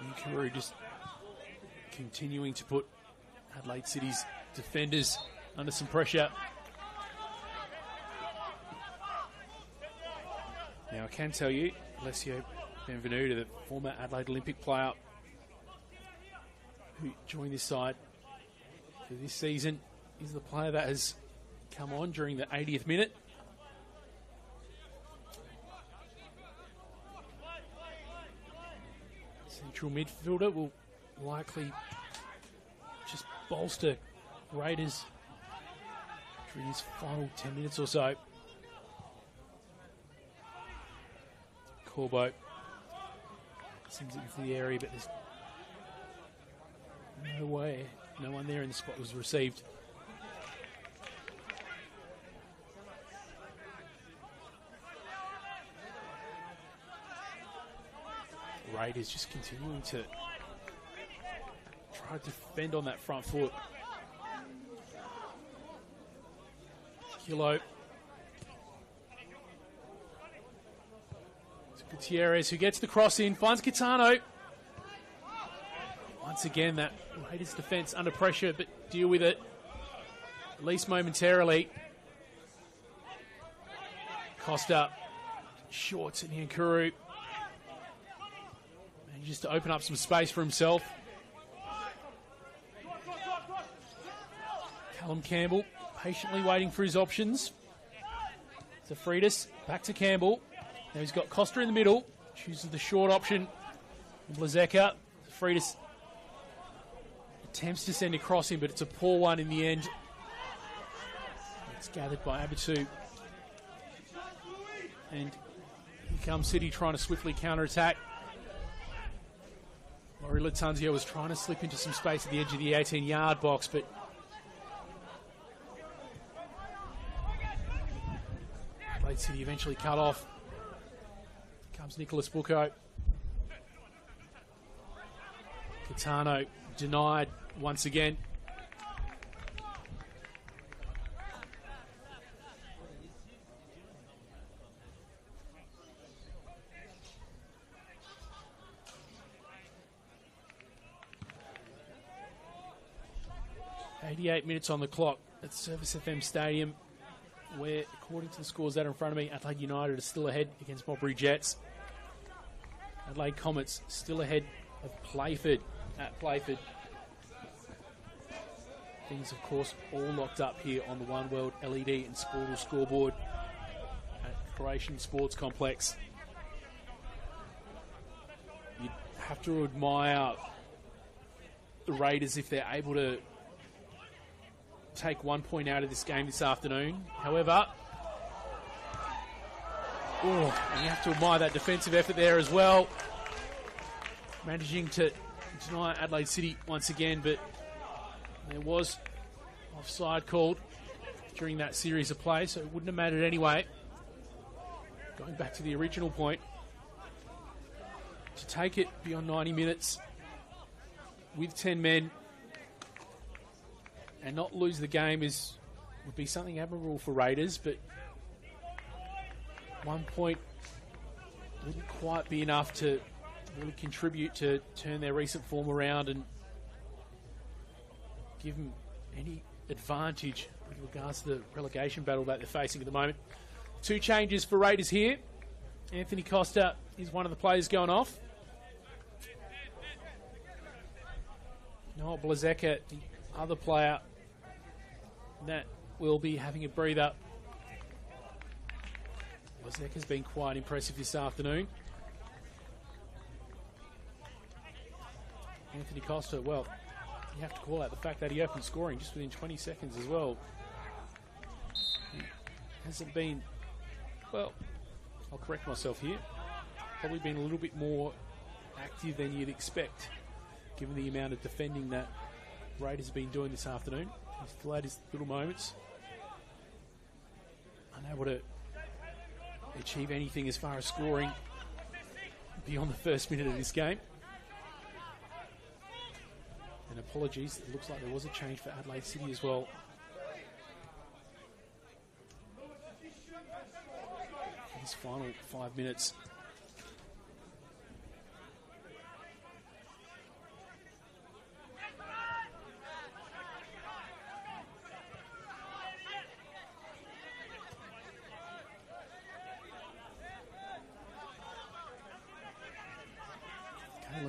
Nyankuru just continuing to put Adelaide City's defenders under some pressure. Now, I can tell you, Alessio Benvenuto, the former Adelaide Olympic player who joined this side for this season, is the player that has come on during the 80th minute. Central midfielder will likely just bolster Raiders during his final 10 minutes or so. Corbo sends it into the area, but there's no way, no one there in the spot was received. Raiders just continuing to try to defend on that front foot. Kilo. Gutierrez, who gets the cross in, finds Catano. Once again, that Raiders defence under pressure, but deal with it, at least momentarily. Costa, short to Nyankuru. Manages to open up some space for himself. Callum Campbell, patiently waiting for his options. Zafridis, back to Campbell. Now he's got Costa in the middle, chooses the short option. Blazeka, Zafridis attempts to send across him, but it's a poor one in the end. It's gathered by Abitu. And here comes City trying to swiftly counter-attack. Laurie Latanzio was trying to slip into some space at the edge of the 18-yard box, but Adelaide City eventually cut off. Comes Nicholas Bucco. Catano denied once again. "88 minutes on the clock at Service FM Stadium, where, according to the scores that are in front of me, Adelaide United are still ahead against Modbury Jets. Adelaide Comets still ahead of Playford at Playford. Things, of course, all locked up here on the One World LED and Sportal scoreboard at Croatian Sports Complex. You'd have to admire the Raiders if they're able to take 1 point out of this game this afternoon. However, and you have to admire that defensive effort there as well. Managing to deny Adelaide City once again, but there was offside called during that series of play, so it wouldn't have mattered anyway. Going back to the original point, to take it beyond 90 minutes with 10 men and not lose the game would be something admirable for Raiders, but 1 point wouldn't quite be enough to really contribute to turn their recent form around and give them any advantage with regards to the relegation battle that they're facing at the moment. 2 changes for Raiders here. Anthony Costa is one of the players going off. Noel Blazeka, the other player that will be having a breather. Blazeka's been quite impressive this afternoon. Anthony Costa, well, you have to call out the fact that he opened scoring just within 20 seconds as well. He hasn't been, well, I'll correct myself here, probably been a little bit more active than you'd expect, given the amount of defending that Raiders have been doing this afternoon. He's still had his little moments. Unable to achieve anything as far as scoring beyond the first minute of this game. And apologies, it looks like there was a change for Adelaide City as well. For this final 5 minutes.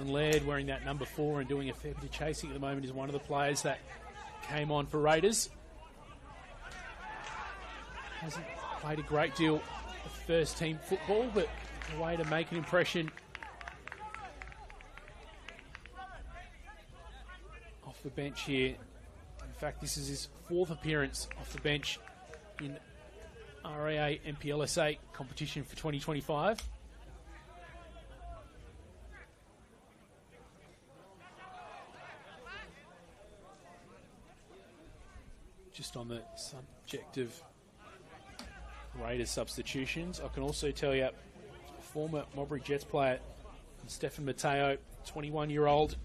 Laird wearing that number 4 and doing a fair bit of chasing at the moment is one of the players that came on for Raiders. Hasn't played a great deal of first team football, but a way to make an impression off the bench here. In fact, this is his 4th appearance off the bench in RAA NPLSA competition for 2025. Just on the subject of Raiders substitutions, I can also tell you former Modbury Jets player Stefan Matteo, 21-year-old,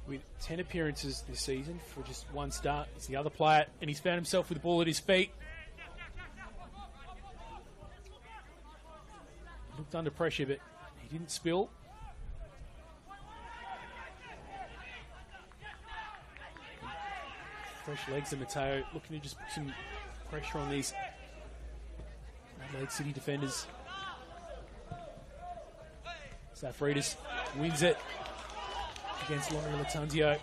with 10 appearances this season for just 1 start. He's the other player, and he's found himself with the ball at his feet. Looked under pressure, but he didn't spill. Fresh legs of Matteo, looking to just put some pressure on these Adelaide City defenders. Safridis wins it against Laurie Latanzio.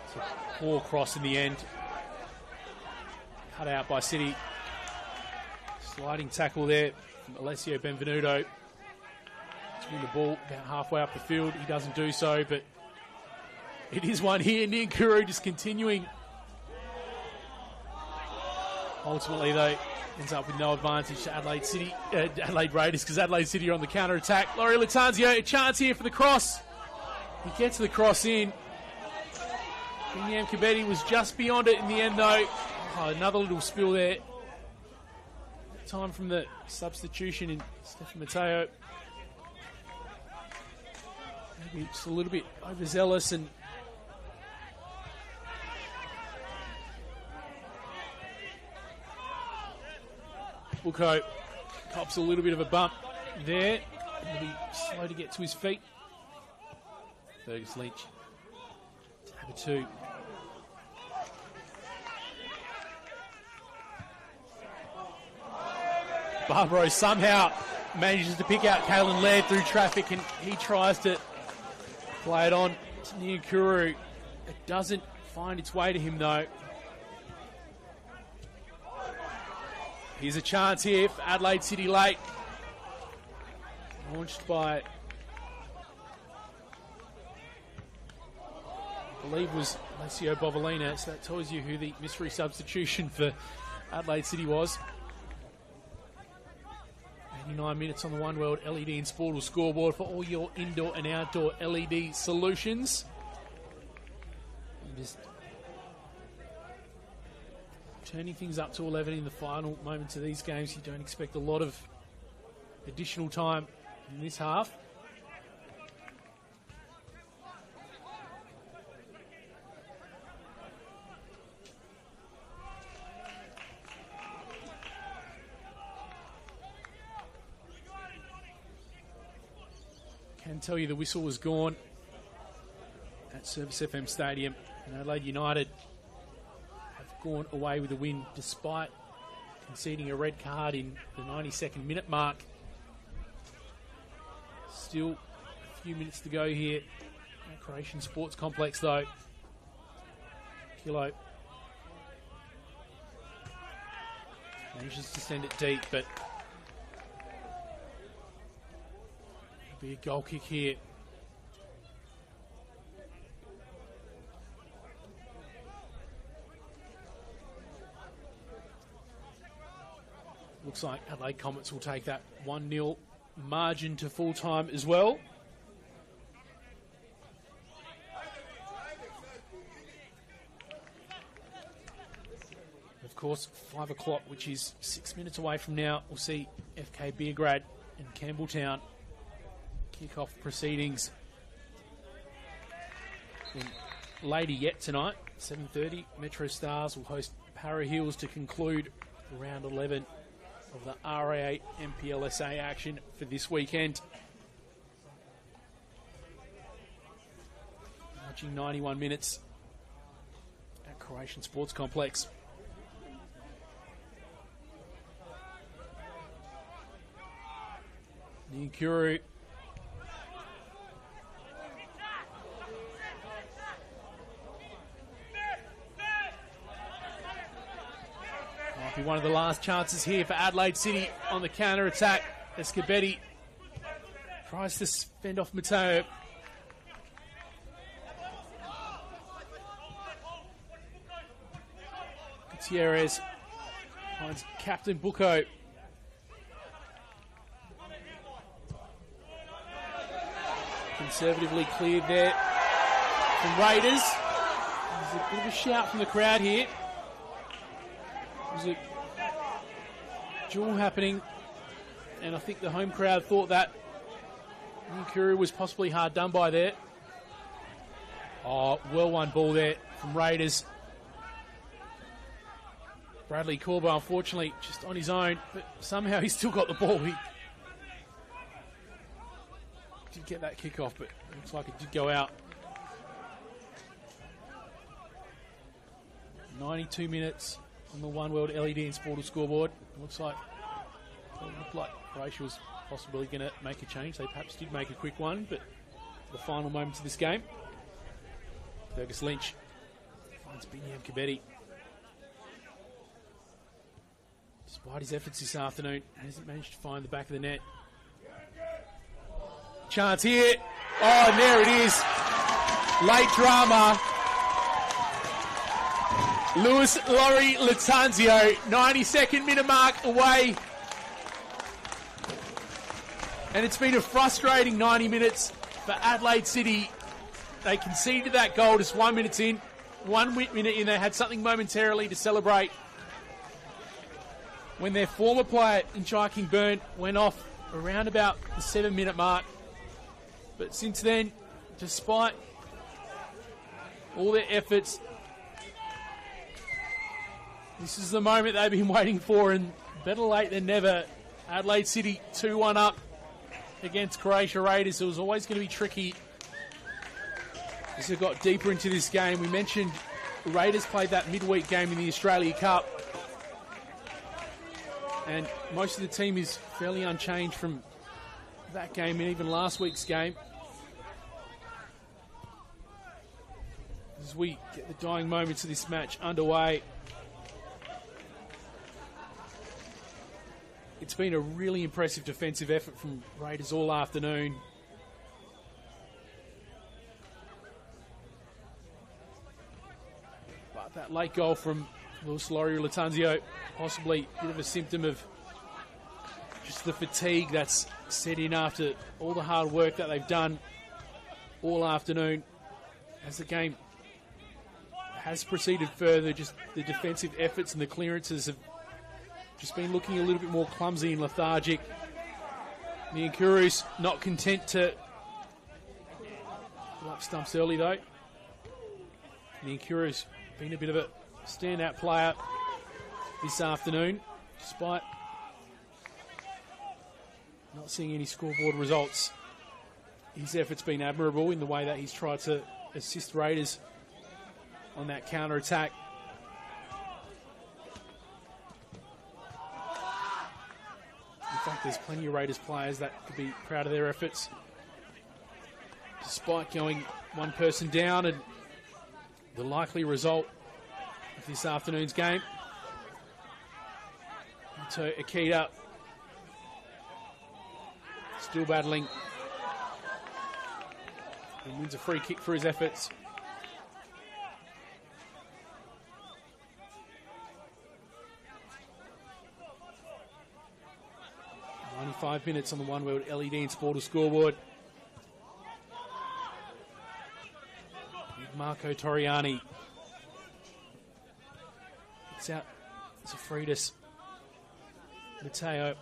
It's a poor cross in the end. Cut out by City. Sliding tackle there from Alessio Benvenuto. To win the ball about halfway up the field. He doesn't do so, but it is one here. Niankuru just continuing. Ultimately, though, ends up with no advantage to Adelaide Raiders, because Adelaide City are on the counter-attack. Laurie Latanzio, a chance here for the cross. He gets the cross in. Binyam Kibeti was just beyond it in the end, though. Oh, another little spill there. Time from the substitution in Stefan Matteo. maybe just a little bit overzealous and Buko cops a little bit of a bump there. He'll be slow to get to his feet. Fergus Lynch. Tab 2. Barbaro somehow manages to pick out Kalen Laird through traffic, and he tries to play it on to Nyakuru. It doesn't find its way to him though. Here's a chance here for Adelaide City late. Launched by, I believe, was Alessio Bovolina, so that tells you who the mystery substitution for Adelaide City was. 89 minutes on the One World LED and Sportal scoreboard for all your indoor and outdoor LED solutions. And just turning things up to 11 in the final moments of these games. You don't expect a lot of additional time in this half. Can tell you the whistle was gone at Service FM Stadium, and Adelaide United have gone away with a win despite conceding a red card in the 92nd minute mark. Still a few minutes to go here at Croatian Sports Complex though. Kilo manages to send it deep, but be a goal kick here. Looks like Adelaide Comets will take that 1-0 margin to full time as well. Of course, 5 o'clock, which is 6 minutes away from now, we'll see FK Beergrad and Campbelltown kick-off proceedings. And later yet tonight, 7:30, Metro Stars will host Para Hills to conclude round 11 of the RAA NPLSA action for this weekend. Watching 91 minutes at Croatian Sports Complex. Nyakuru might be one of the last chances here for Adelaide City on the counter-attack. Escobetti tries to fend off Mateo. Gutierrez finds Captain Buko. Conservatively cleared there from Raiders. There's a bit of a shout from the crowd here. There's a duel happening, and I think the home crowd thought that Nyakuru was possibly hard done by there. Oh, well won ball there from Raiders. Bradley Corbo, unfortunately, just on his own, but somehow he's still got the ball. He did get that kick off, but it looks like it did go out. 92 minutes on the One World LED and Sportal scoreboard. It looked like Croatia was possibly going to make a change. They perhaps did make a quick one, but the final moments of this game, Fergus Lynch finds Binyam Kabedi. Despite his efforts this afternoon, hasn't managed to find the back of the net. Chance here. Oh, and there it is. Late drama. Luis Laurie Latanzio, 92nd minute mark away. And it's been a frustrating 90 minutes for Adelaide City. They conceded that goal just 1 minute in. 1 minute in, they had something momentarily to celebrate when their former player in Chai King-Byrne went off around about the 7 minute mark. But since then, despite all their efforts, this is the moment they've been waiting for, and better late than never. Adelaide City 2-1 up against Croatia Raiders. It was always going to be tricky as they got deeper into this game. We mentioned Raiders played that midweek game in the Australia Cup, and most of the team is fairly unchanged from that game and even last week's game. As we get the dying moments of this match underway, it's been a really impressive defensive effort from Raiders all afternoon. But that late goal from Luis Lorio Latanzio, possibly a bit of a symptom of just the fatigue that's set in after all the hard work that they've done all afternoon. As the game has proceeded further, just the defensive efforts and the clearances have just been looking a little bit more clumsy and lethargic. The Nkuru's not content to pull up stumps early though. The Nkuru's been a bit of a standout player this afternoon, despite not seeing any scoreboard results. His effort's been admirable in the way that he's tried to assist Raiders on that counter-attack. In fact, there's plenty of Raiders players that could be proud of their efforts, despite going one person down, and the likely result of this afternoon's game. To Akita, still battling, and wins a free kick for his efforts. .5 minutes on the One World LED and Sportal scoreboard. With Marco Torriani. It's out. Zafridis. Matteo.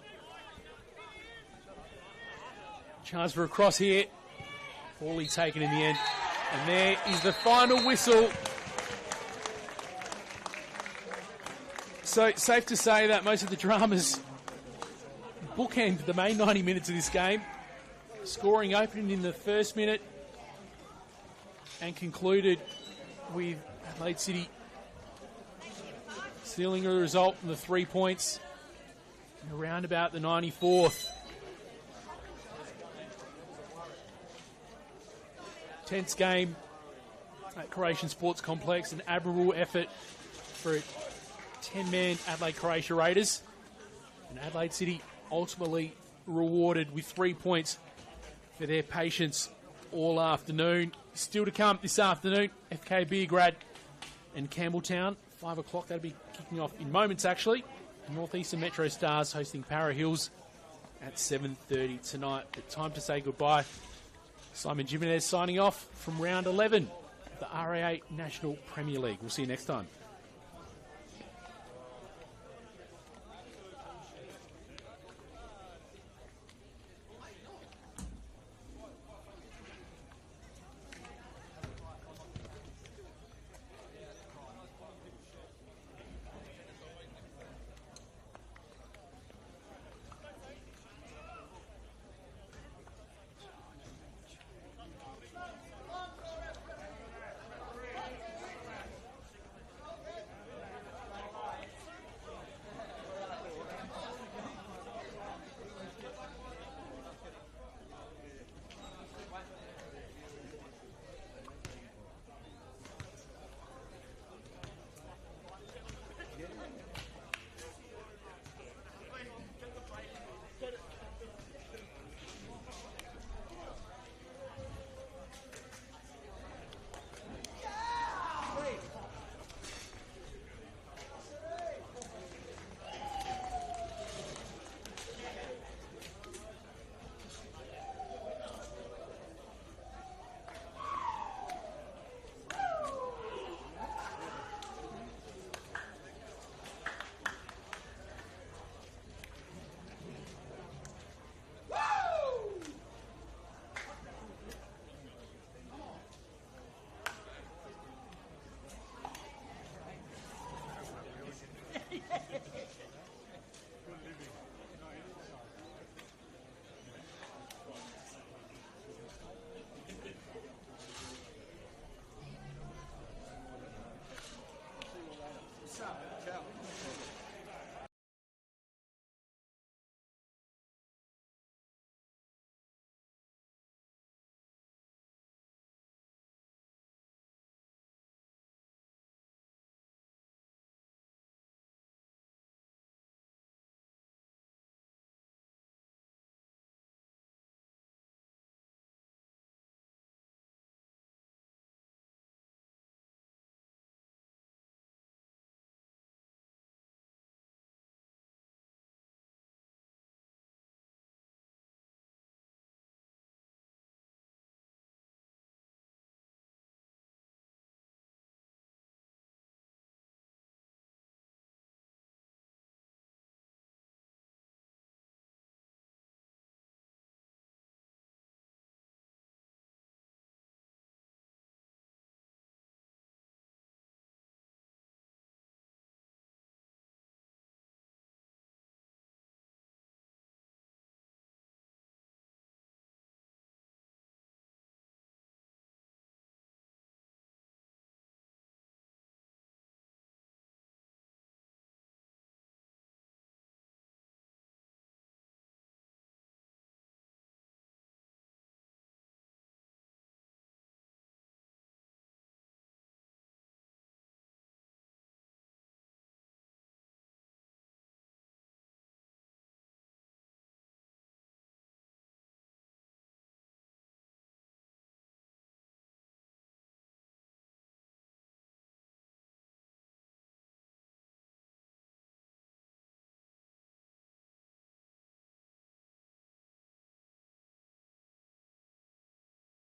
Chance for a cross here. Poorly taken in the end. And there is the final whistle. So safe to say that most of the dramas bookend the main 90 minutes of this game. Scoring opening in the first minute and concluded with Adelaide City sealing the result in the 3 points around about the 94th. Tense game at Croatian Sports Complex, an admirable effort for 10-man Adelaide Croatia Raiders, and Adelaide City ultimately rewarded with 3 points for their patience all afternoon. Still to come this afternoon, FK Beograd and Campbelltown, 5 o'clock. That'll be kicking off in moments actually. Northeastern Metro Stars hosting Para Hills at 7:30 tonight. But time to say goodbye. Simon Jimenez signing off from round 11 of the RAA National Premier League. We'll see you next time.